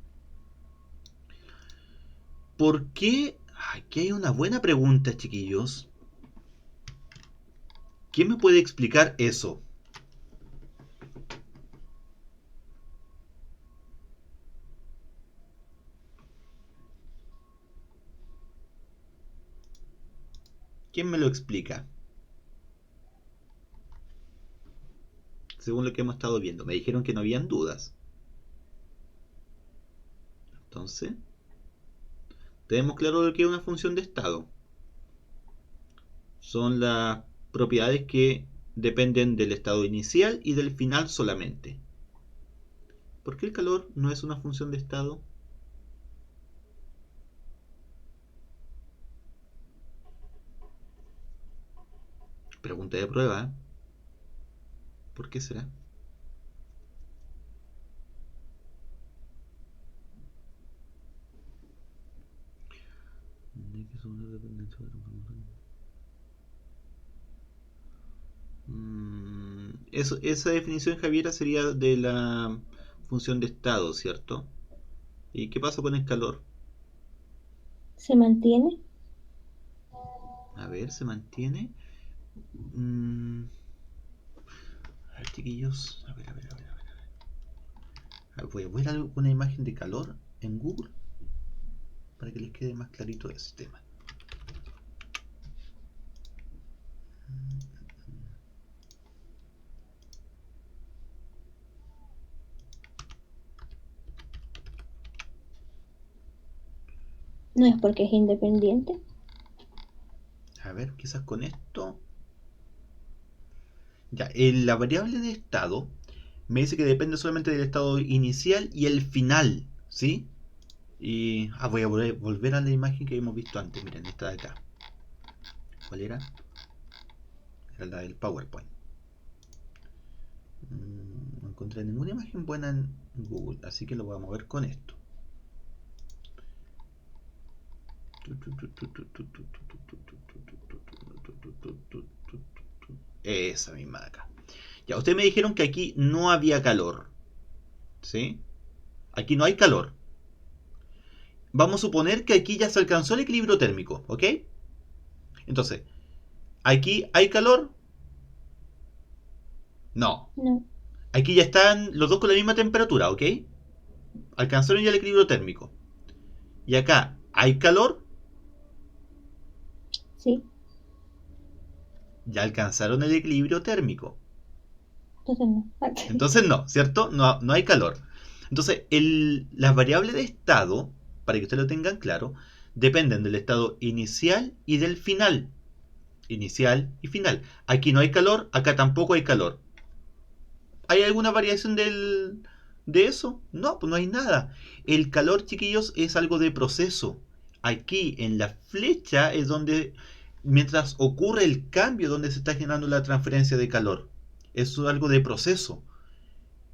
A: ¿Por qué? Aquí hay una buena pregunta, chiquillos. ¿Quién me puede explicar eso? ¿Quién me lo explica? Según lo que hemos estado viendo, me dijeron que no habían dudas. Entonces, tenemos claro lo que es una función de estado. Son las propiedades que dependen del estado inicial y del final solamente. ¿Por qué el calor no es una función de estado? Pregunta de prueba, ¿eh? ¿Por qué será? Esa definición, Javiera, sería de la función de estado, ¿cierto? ¿Y qué pasa con el calor?
B: ¿Se mantiene?
A: A ver, ¿se mantiene? Mm, a ver, chiquillos. A ver. Voy a ver una imagen de calor en Google para que les quede más clarito ese tema.
B: ¿No es porque es independiente?
A: A ver, quizás con esto. Ya, la variable de estado me dice que depende solamente del estado inicial y el final, ¿sí? Y voy a volver a la imagen que hemos visto antes. Miren, esta de acá. ¿Cuál era? Era la del PowerPoint. No encontré ninguna imagen buena en Google, así que lo voy a mover con esto. Esa misma de acá. Ya, ustedes me dijeron que aquí no había calor, ¿sí? Aquí no hay calor. Vamos a suponer que aquí ya se alcanzó el equilibrio térmico, ¿ok? Entonces, ¿aquí hay calor? No.
B: No.
A: Aquí ya están los dos con la misma temperatura, ¿ok? Alcanzaron ya el equilibrio térmico. Y acá, ¿hay calor?
B: Sí.
A: Ya alcanzaron el equilibrio térmico.
B: Entonces no.
A: Entonces no, ¿cierto? No hay calor. Entonces, las variables de estado, para que ustedes lo tengan claro, dependen del estado inicial y del final. Inicial y final. Aquí no hay calor, acá tampoco hay calor. ¿Hay alguna variación de eso? No, pues no hay nada. El calor, chiquillos, es algo de proceso. Aquí en la flecha es donde, mientras ocurre el cambio, donde se está generando la transferencia de calor. Eso es algo de proceso.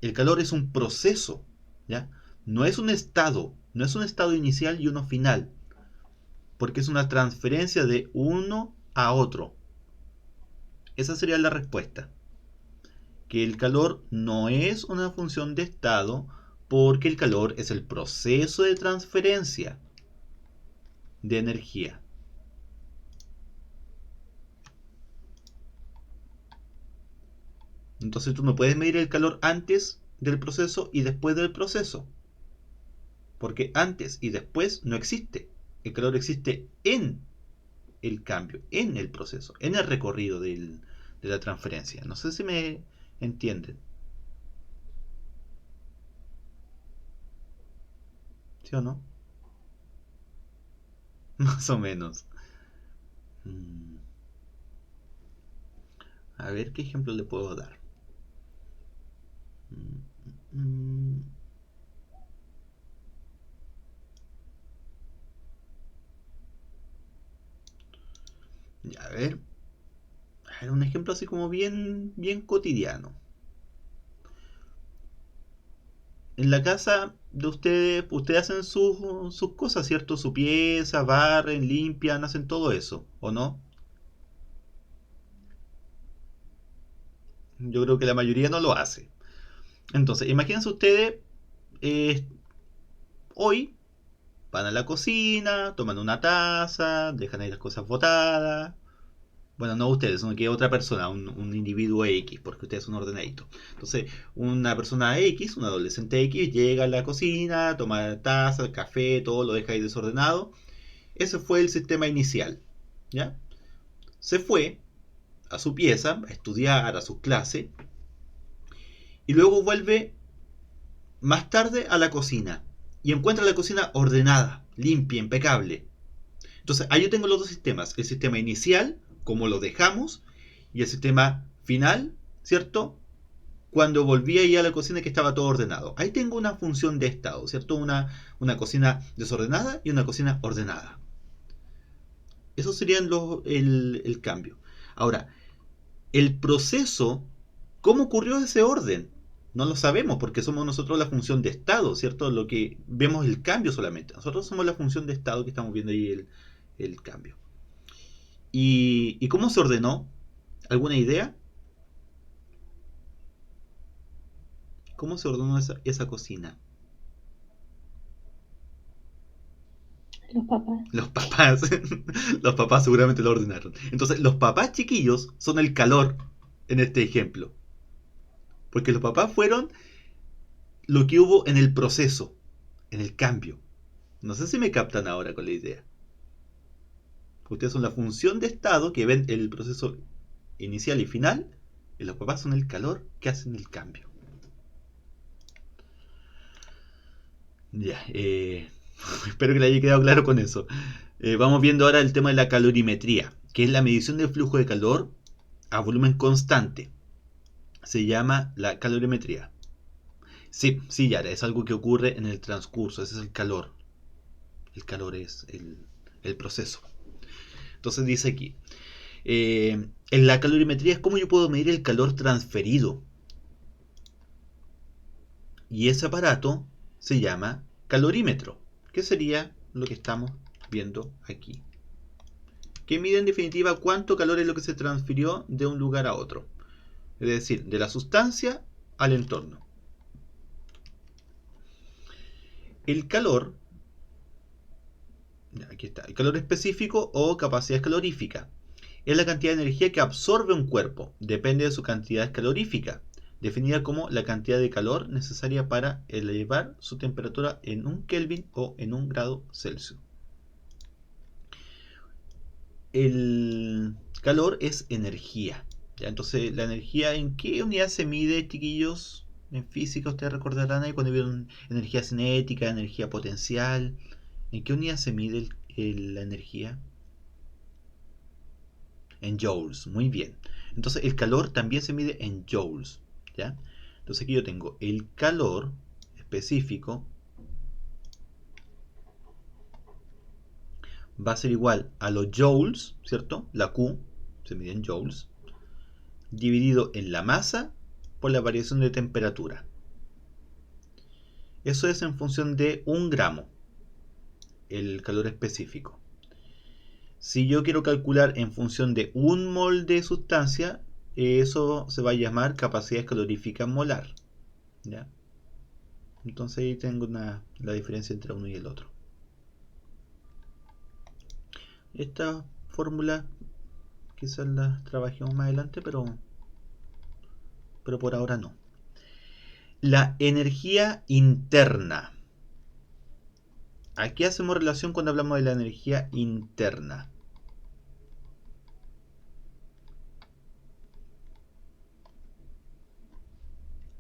A: El calor es un proceso, ¿ya? No es un estado inicial y uno final, porque es una transferencia de uno a otro. Esa sería la respuesta. Que el calor no es una función de estado, porque el calor es el proceso de transferencia de energía. Entonces tú no puedes medir el calor antes del proceso y después del proceso, porque antes y después no existe. El calor existe en el cambio, en el proceso, en el recorrido de la transferencia. No sé si me entienden. ¿Sí o no? Más o menos. A ver qué ejemplo le puedo dar. A ver, un ejemplo así como bien cotidiano. En la casa de ustedes hacen sus cosas, ¿cierto? Su pieza, barren, limpian, hacen todo eso, ¿o no? Yo creo que la mayoría no lo hace. Entonces, imagínense ustedes, hoy van a la cocina, toman una taza, dejan ahí las cosas botadas. Bueno, no ustedes, sino que otra persona, un individuo X, porque ustedes son ordenaditos. Entonces, una persona X, un adolescente X, llega a la cocina, toma taza, café, todo lo deja ahí desordenado. Ese fue el sistema inicial, ¿ya? Se fue a su pieza, a estudiar, a sus clases, y luego vuelve más tarde a la cocina, y encuentra la cocina ordenada, limpia, impecable. Entonces, ahí yo tengo los dos sistemas, el sistema inicial, como lo dejamos, y el sistema final, ¿cierto? Cuando volví ahí a la cocina que estaba todo ordenado. Ahí tengo una función de estado, ¿cierto? Una cocina desordenada y una cocina ordenada. Eso sería el cambio. Ahora, el proceso, ¿cómo ocurrió ese orden? No lo sabemos porque somos nosotros la función de estado, ¿cierto? Lo que vemos el cambio solamente. Nosotros somos la función de estado que estamos viendo ahí el cambio. ¿Y cómo se ordenó? ¿Alguna idea? ¿Cómo se ordenó esa cocina?
B: Los papás.
A: Los papás. Los papás seguramente lo ordenaron. Entonces, los papás chiquillos son el calor en este ejemplo. Porque los papás fueron lo que hubo en el proceso, en el cambio. No sé si me captan ahora con la idea. Ustedes son la función de estado que ven el proceso inicial y final, y los papás son el calor que hacen el cambio. Ya, espero que le haya quedado claro con eso. Vamos viendo ahora el tema de la calorimetría, que es la medición del flujo de calor a volumen constante. Se llama la calorimetría. Sí, Yara, es algo que ocurre en el transcurso, ese es el calor. El calor es el proceso. Entonces dice aquí, en la calorimetría es cómo yo puedo medir el calor transferido. Y ese aparato se llama calorímetro, que sería lo que estamos viendo aquí. Que mide en definitiva cuánto calor es lo que se transfirió de un lugar a otro. Es decir, de la sustancia al entorno. El calor, aquí está, el calor específico o capacidad calorífica. Es la cantidad de energía que absorbe un cuerpo. Depende de su cantidad calorífica, definida como la cantidad de calor necesaria para elevar su temperatura en 1 Kelvin o en 1 grado Celsius. El calor es energía. ¿Ya? Entonces, ¿la energía en qué unidad se mide, chiquillos? En física ustedes recordarán ahí cuando vieron energía cinética, energía potencial. ¿En qué unidad se mide la energía? En joules, muy bien. Entonces el calor también se mide en joules, ¿ya? Entonces aquí yo tengo el calor específico va a ser igual a los joules, ¿cierto? La Q se mide en joules, dividido en la masa por la variación de temperatura. Eso es en función de 1 gramo, el calor específico. Si yo quiero calcular en función de 1 mol de sustancia, eso se va a llamar capacidad calorífica molar, ¿ya? Entonces ahí tengo la diferencia entre uno y el otro. Esta fórmula quizás la trabajemos más adelante, pero por ahora no. La energía interna. ¿A qué hacemos relación cuando hablamos de la energía interna?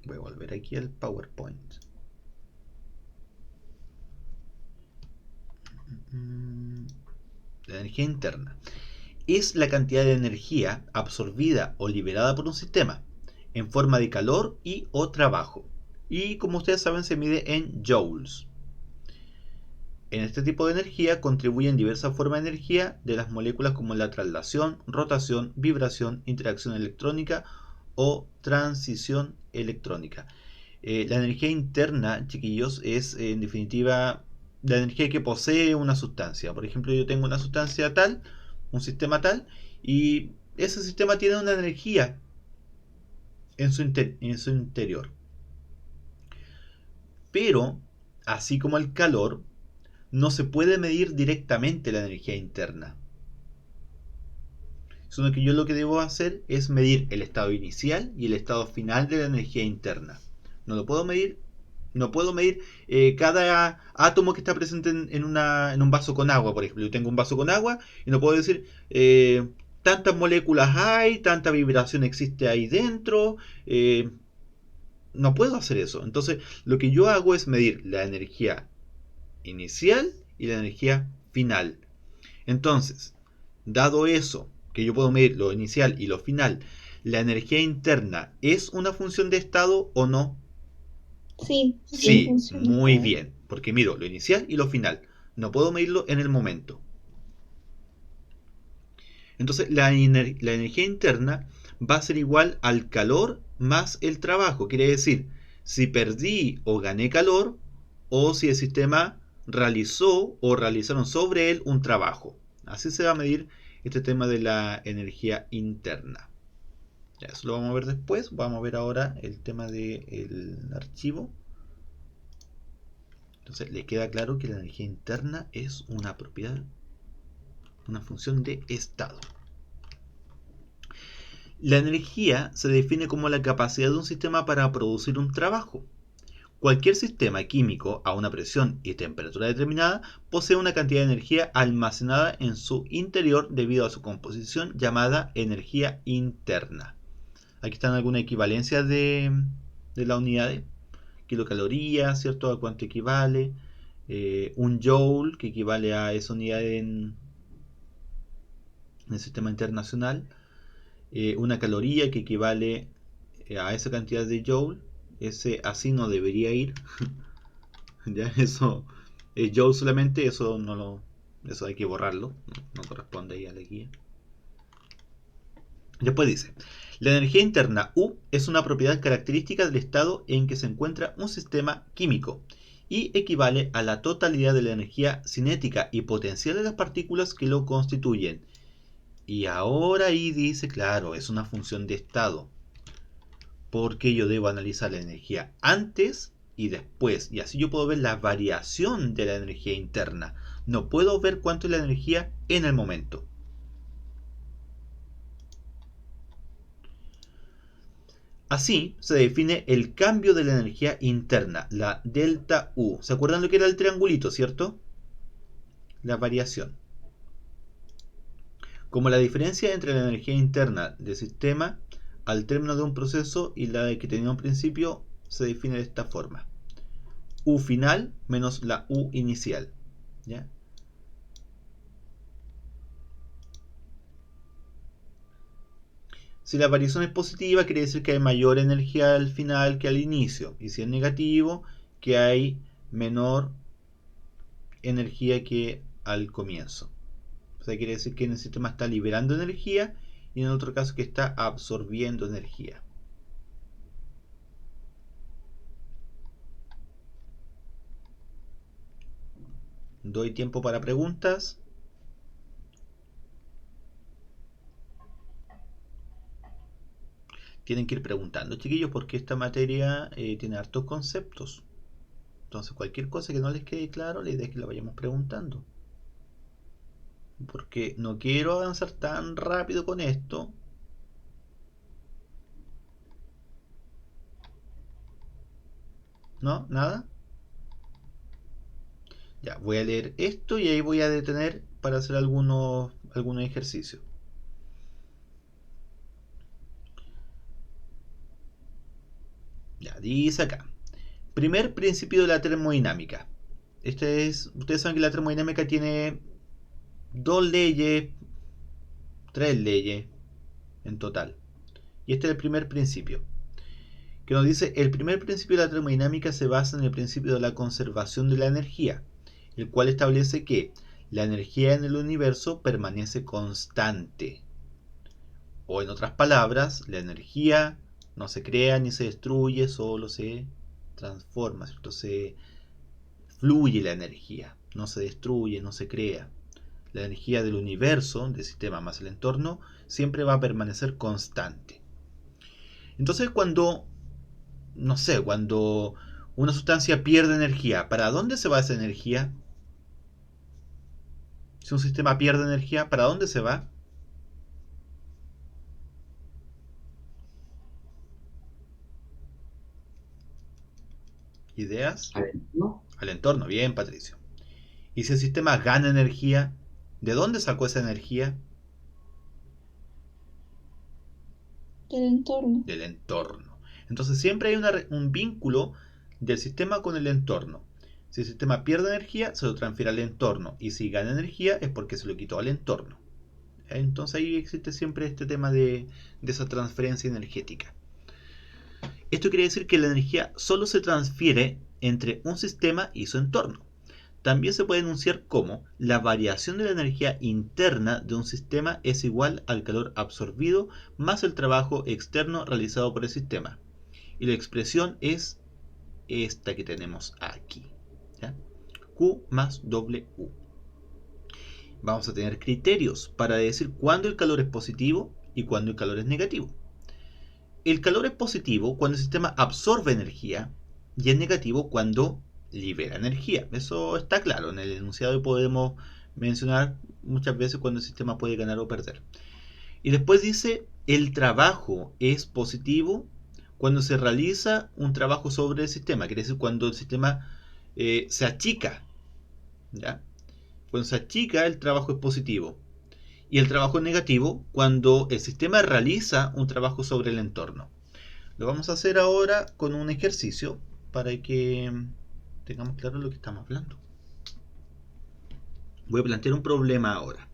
A: Voy a volver aquí al PowerPoint. La energía interna es la cantidad de energía absorbida o liberada por un sistema en forma de calor y o trabajo. Y como ustedes saben se mide en joules. En este tipo de energía contribuyen diversas formas de energía de las moléculas como la traslación, rotación, vibración, interacción electrónica o transición electrónica. La energía interna, chiquillos, es en definitiva la energía que posee una sustancia. Por ejemplo, yo tengo una sustancia tal, un sistema tal, y ese sistema tiene una energía en su interior. Pero, así como el calor, no se puede medir directamente la energía interna. Sino que yo lo que debo hacer es medir el estado inicial y el estado final de la energía interna. No lo puedo medir. No puedo medir cada átomo que está presente en un vaso con agua, por ejemplo. Yo tengo un vaso con agua y no puedo decir tantas moléculas hay, tanta vibración existe ahí dentro. No puedo hacer eso. Entonces, lo que yo hago es medir la energía inicial y la energía final. Entonces, dado eso, que yo puedo medir lo inicial y lo final, ¿la energía interna es una función de estado o no?
B: Sí, sí
A: Sí,
B: funciona.
A: muy bien, porque mido lo inicial y lo final. No puedo medirlo en el momento. Entonces, la energía interna va a ser igual al calor más el trabajo. Quiere decir, si perdí o gané calor, o si el sistema realizó o realizaron sobre él un trabajo. Así se va a medir este tema de la energía interna. Ya, eso lo vamos a ver después. Vamos a ver ahora el tema del archivo. Entonces le queda claro que la energía interna es una propiedad, una función de estado. La energía se define como la capacidad de un sistema para producir un trabajo. Cualquier sistema químico a una presión y temperatura determinada posee una cantidad de energía almacenada en su interior debido a su composición llamada energía interna. Aquí están algunas equivalencias de las unidades. Kilocalorías, ¿cierto? ¿A cuánto equivale? Un joule, que equivale a esa unidad en el sistema internacional. Una caloría, que equivale a esa cantidad de joule. Ese así no debería ir. Ya, eso es joule solamente, eso hay que borrarlo. No corresponde ahí a la guía. Después dice, la energía interna U es una propiedad característica del estado en que se encuentra un sistema químico y equivale a la totalidad de la energía cinética y potencial de las partículas que lo constituyen. Y ahora ahí dice, claro, es una función de estado, porque yo debo analizar la energía antes y después, y así yo puedo ver la variación de la energía interna. No puedo ver cuánto es la energía en el momento. Así se define el cambio de la energía interna, la delta U. ¿Se acuerdan lo que era el triangulito, cierto? La variación. Como la diferencia entre la energía interna del sistema al término de un proceso y la que tenía un principio se define de esta forma. U final menos la U inicial. ¿Ya? Si la variación es positiva, quiere decir que hay mayor energía al final que al inicio. Y si es negativo, que hay menor energía que al comienzo. O sea, quiere decir que en el sistema está liberando energía y en el otro caso que está absorbiendo energía. Doy tiempo para preguntas. Tienen que ir preguntando, chiquillos, porque esta materia tiene hartos conceptos. Entonces, cualquier cosa que no les quede claro, la idea es que la vayamos preguntando. Porque no quiero avanzar tan rápido con esto. ¿No? ¿Nada? Ya, voy a leer esto y ahí voy a detener para hacer algunos ejercicios. Ya, dice acá. Primer principio de la termodinámica. Ustedes saben que la termodinámica tiene dos leyes, tres leyes en total. Y este es el primer principio, que nos dice, el primer principio de la termodinámica se basa en el principio de la conservación de la energía, el cual establece que la energía en el universo permanece constante. O en otras palabras, la energía no se crea ni se destruye, solo se transforma, ¿cierto? Se fluye la energía, no se destruye, no se crea. La energía del universo, del sistema más el entorno, siempre va a permanecer constante. Entonces no sé, cuando una sustancia pierde energía, ¿para dónde se va esa energía? Si un sistema pierde energía, ¿para dónde se va? ¿Ideas?
C: A ver, ¿no?
A: Al entorno, bien, Patricio. Y si el sistema gana energía, ¿de dónde sacó esa energía?
B: Del entorno.
A: Del entorno. Entonces siempre hay un vínculo del sistema con el entorno. Si el sistema pierde energía, se lo transfiere al entorno. Y si gana energía, es porque se lo quitó al entorno. Entonces ahí existe siempre este tema de esa transferencia energética. Esto quiere decir que la energía solo se transfiere entre un sistema y su entorno. También se puede enunciar como la variación de la energía interna de un sistema es igual al calor absorbido más el trabajo externo realizado por el sistema. Y la expresión es esta que tenemos aquí, ¿ya? Q más W. Vamos a tener criterios para decir cuándo el calor es positivo y cuándo el calor es negativo. El calor es positivo cuando el sistema absorbe energía y es negativo cuando libera energía. Eso está claro, en el enunciado podemos mencionar muchas veces cuando el sistema puede ganar o perder. Y después dice, el trabajo es positivo cuando se realiza un trabajo sobre el sistema, quiere decir cuando el sistema se achica, ¿ya? Cuando se achica, el trabajo es positivo. Y el trabajo es negativo cuando el sistema realiza un trabajo sobre el entorno. Lo vamos a hacer ahora con un ejercicio para que tengamos claro lo que estamos hablando. Voy a plantear un problema ahora.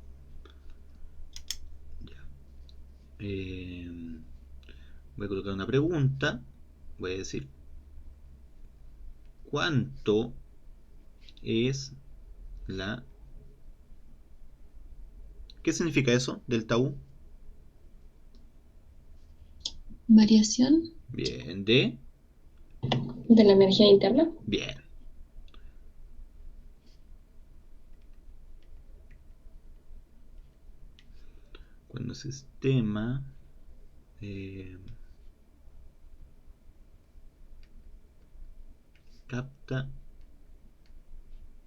A: Voy a colocar una pregunta. Voy a decir, ¿cuánto es la... ¿Qué significa eso? Delta U.
D: Variación.
A: Bien,
B: ¿De la energía interna?
A: Bien. Cuando el sistema capta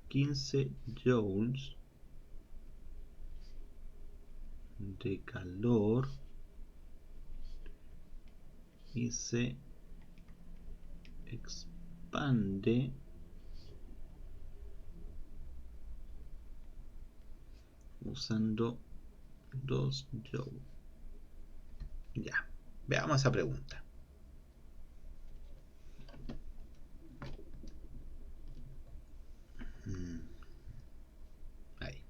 A: 15 joules de calor y se expande usando 2 joules. Ya, veamos esa pregunta. Ahí.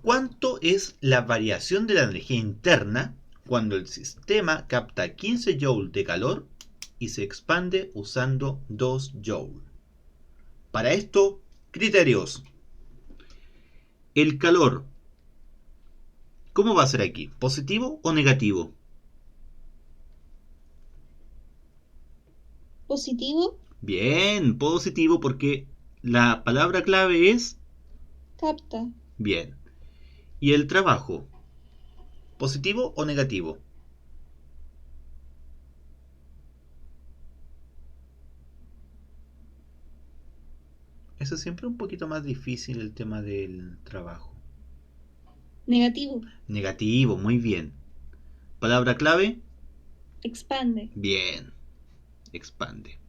A: ¿Cuánto es la variación de la energía interna cuando el sistema capta 15 joules de calor y se expande usando 2 joules? Para esto, criterios. El calor, ¿cómo va a ser aquí? ¿Positivo o negativo?
B: ¿Positivo?
A: Bien, positivo porque la palabra clave es...
B: Capta.
A: Bien. ¿Y el trabajo? ¿Positivo o negativo? Eso es siempre un poquito más difícil el tema del trabajo.
B: Negativo.
A: Negativo, muy bien. ¿Palabra clave?
B: Expande.
A: Bien. Expande.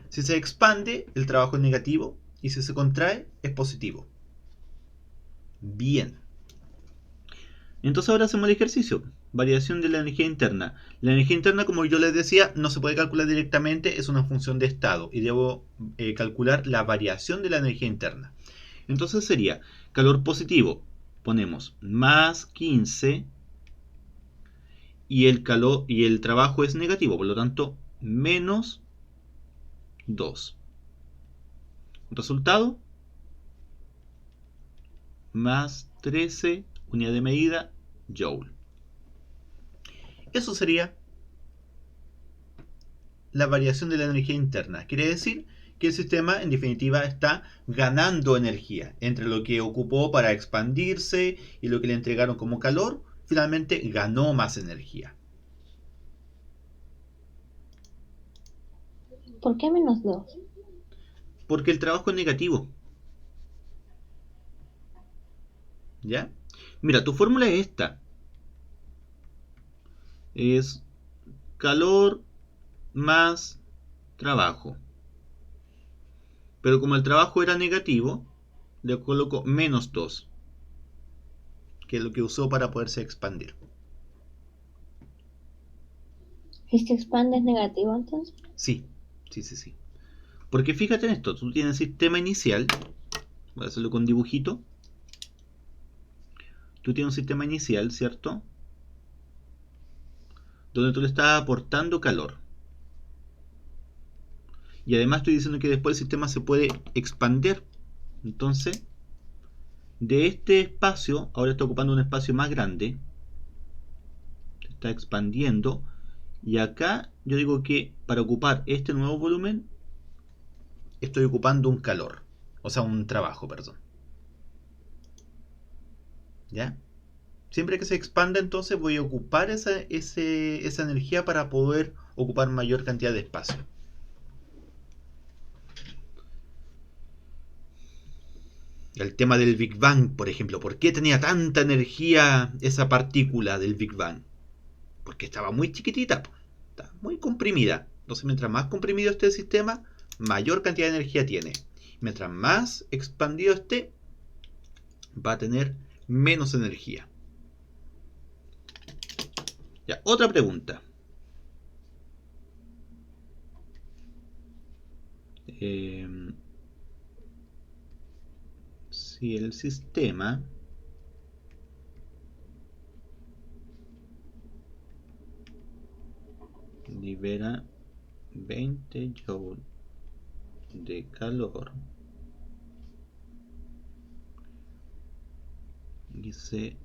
A: Si se expande, el trabajo es negativo. Y si se contrae, es positivo. Bien. Entonces ahora hacemos el ejercicio. Variación de la energía interna. La energía interna, como yo les decía, no se puede calcular directamente, es una función de estado. Y debo calcular la variación de la energía interna. Entonces sería calor positivo. Ponemos más 15 y el trabajo es negativo, por lo tanto menos 2. Resultado, más 13 unidad de medida joule. Eso sería la variación de la energía interna. Quiere decir que el sistema en definitiva está ganando energía entre lo que ocupó para expandirse y lo que le entregaron como calor. Finalmente ganó más energía.
B: ¿Por qué -2?
A: Porque el trabajo es negativo. ¿Ya? Mira, tu fórmula es esta. Es calor más trabajo. Pero como el trabajo era negativo, le coloco -2, que es lo que usó para poderse expandir.
B: Si se expande es negativo, entonces.
A: Sí. Porque fíjate en esto, tú tienes sistema inicial. Voy a hacerlo con dibujito. Tú tienes un sistema inicial, ¿cierto? Donde tú le estás aportando calor. Y además estoy diciendo que después el sistema se puede expandir. Entonces, de este espacio, ahora está ocupando un espacio más grande. Se está expandiendo. Y acá yo digo que para ocupar este nuevo volumen, estoy ocupando un calor. O sea, un trabajo, perdón. ¿Ya? Siempre que se expanda, entonces voy a ocupar esa energía para poder ocupar mayor cantidad de espacio. El tema del Big Bang, por ejemplo. ¿Por qué tenía tanta energía esa partícula del Big Bang? Porque estaba muy chiquitita, está muy comprimida. Entonces, mientras más comprimido esté el sistema, mayor cantidad de energía tiene. Mientras más expandido esté, va a tener menos energía. Ya, otra pregunta. Si el sistema libera 20 joules de calor y se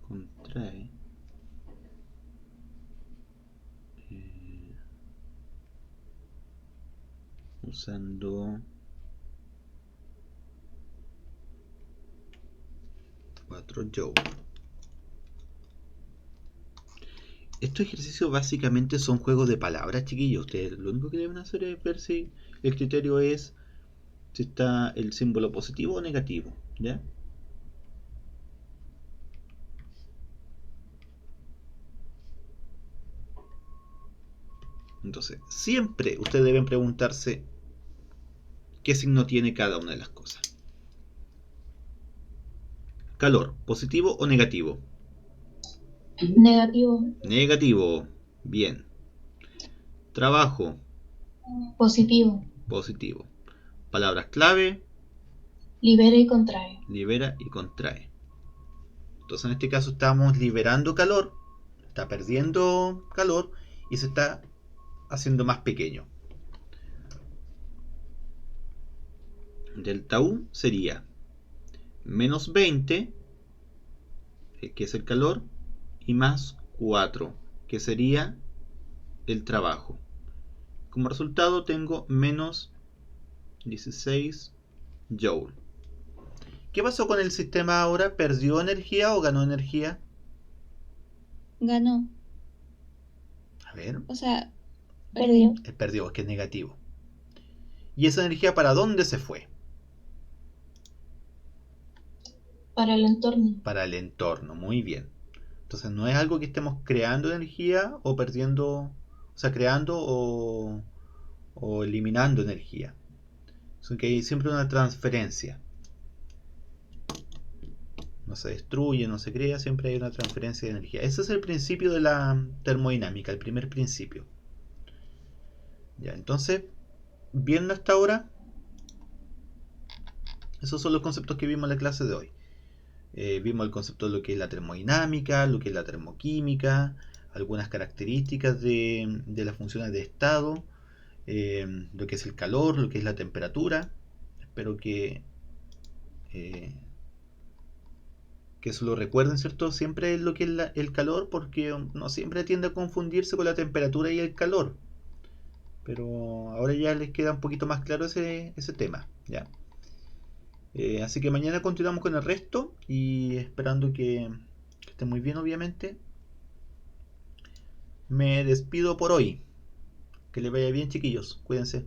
A: contrae usando 4 joules. Estos ejercicios básicamente son juegos de palabras, chiquillos. Ustedes lo único que deben hacer es ver si el criterio es si está el símbolo positivo o negativo, ¿ya? Entonces, siempre ustedes deben preguntarse qué signo tiene cada una de las cosas. Calor, ¿positivo o negativo?
D: Negativo.
A: Negativo. Bien. Trabajo,
D: Positivo.
A: positivo. Palabras clave,
D: Libera y contrae.
A: libera y contrae. Entonces en este caso estamos liberando calor, está perdiendo calor y se está haciendo más pequeño. Delta U sería -20, que es el calor, y más 4, que sería el trabajo. Como resultado tengo menos 16 joule. ¿Qué pasó con el sistema ahora? ¿Perdió energía o ganó energía?
B: Ganó.
A: A ver.
B: O sea, perdió.
A: Perdió, es que es negativo. ¿Y esa energía para dónde se fue?
D: Para el entorno.
A: Para el entorno, muy bien. Entonces no es algo que estemos creando energía o perdiendo, o sea, creando o eliminando energía. Es que hay siempre una transferencia. No se destruye, no se crea, siempre hay una transferencia de energía. Ese es el principio de la termodinámica, el primer principio. Ya, entonces, viendo hasta ahora, esos son los conceptos que vimos en la clase de hoy. Vimos el concepto de lo que es la termodinámica, lo que es la termoquímica, algunas características de las funciones de estado, lo que es el calor, lo que es la temperatura. Espero que eso lo recuerden, ¿cierto? Siempre lo que es el calor, porque no siempre tiende a confundirse con la temperatura y el calor. Pero ahora ya les queda un poquito más claro ese tema, ¿ya? Así que mañana continuamos con el resto y esperando que estén muy bien, obviamente. Me despido por hoy. Que les vaya bien, chiquillos. Cuídense.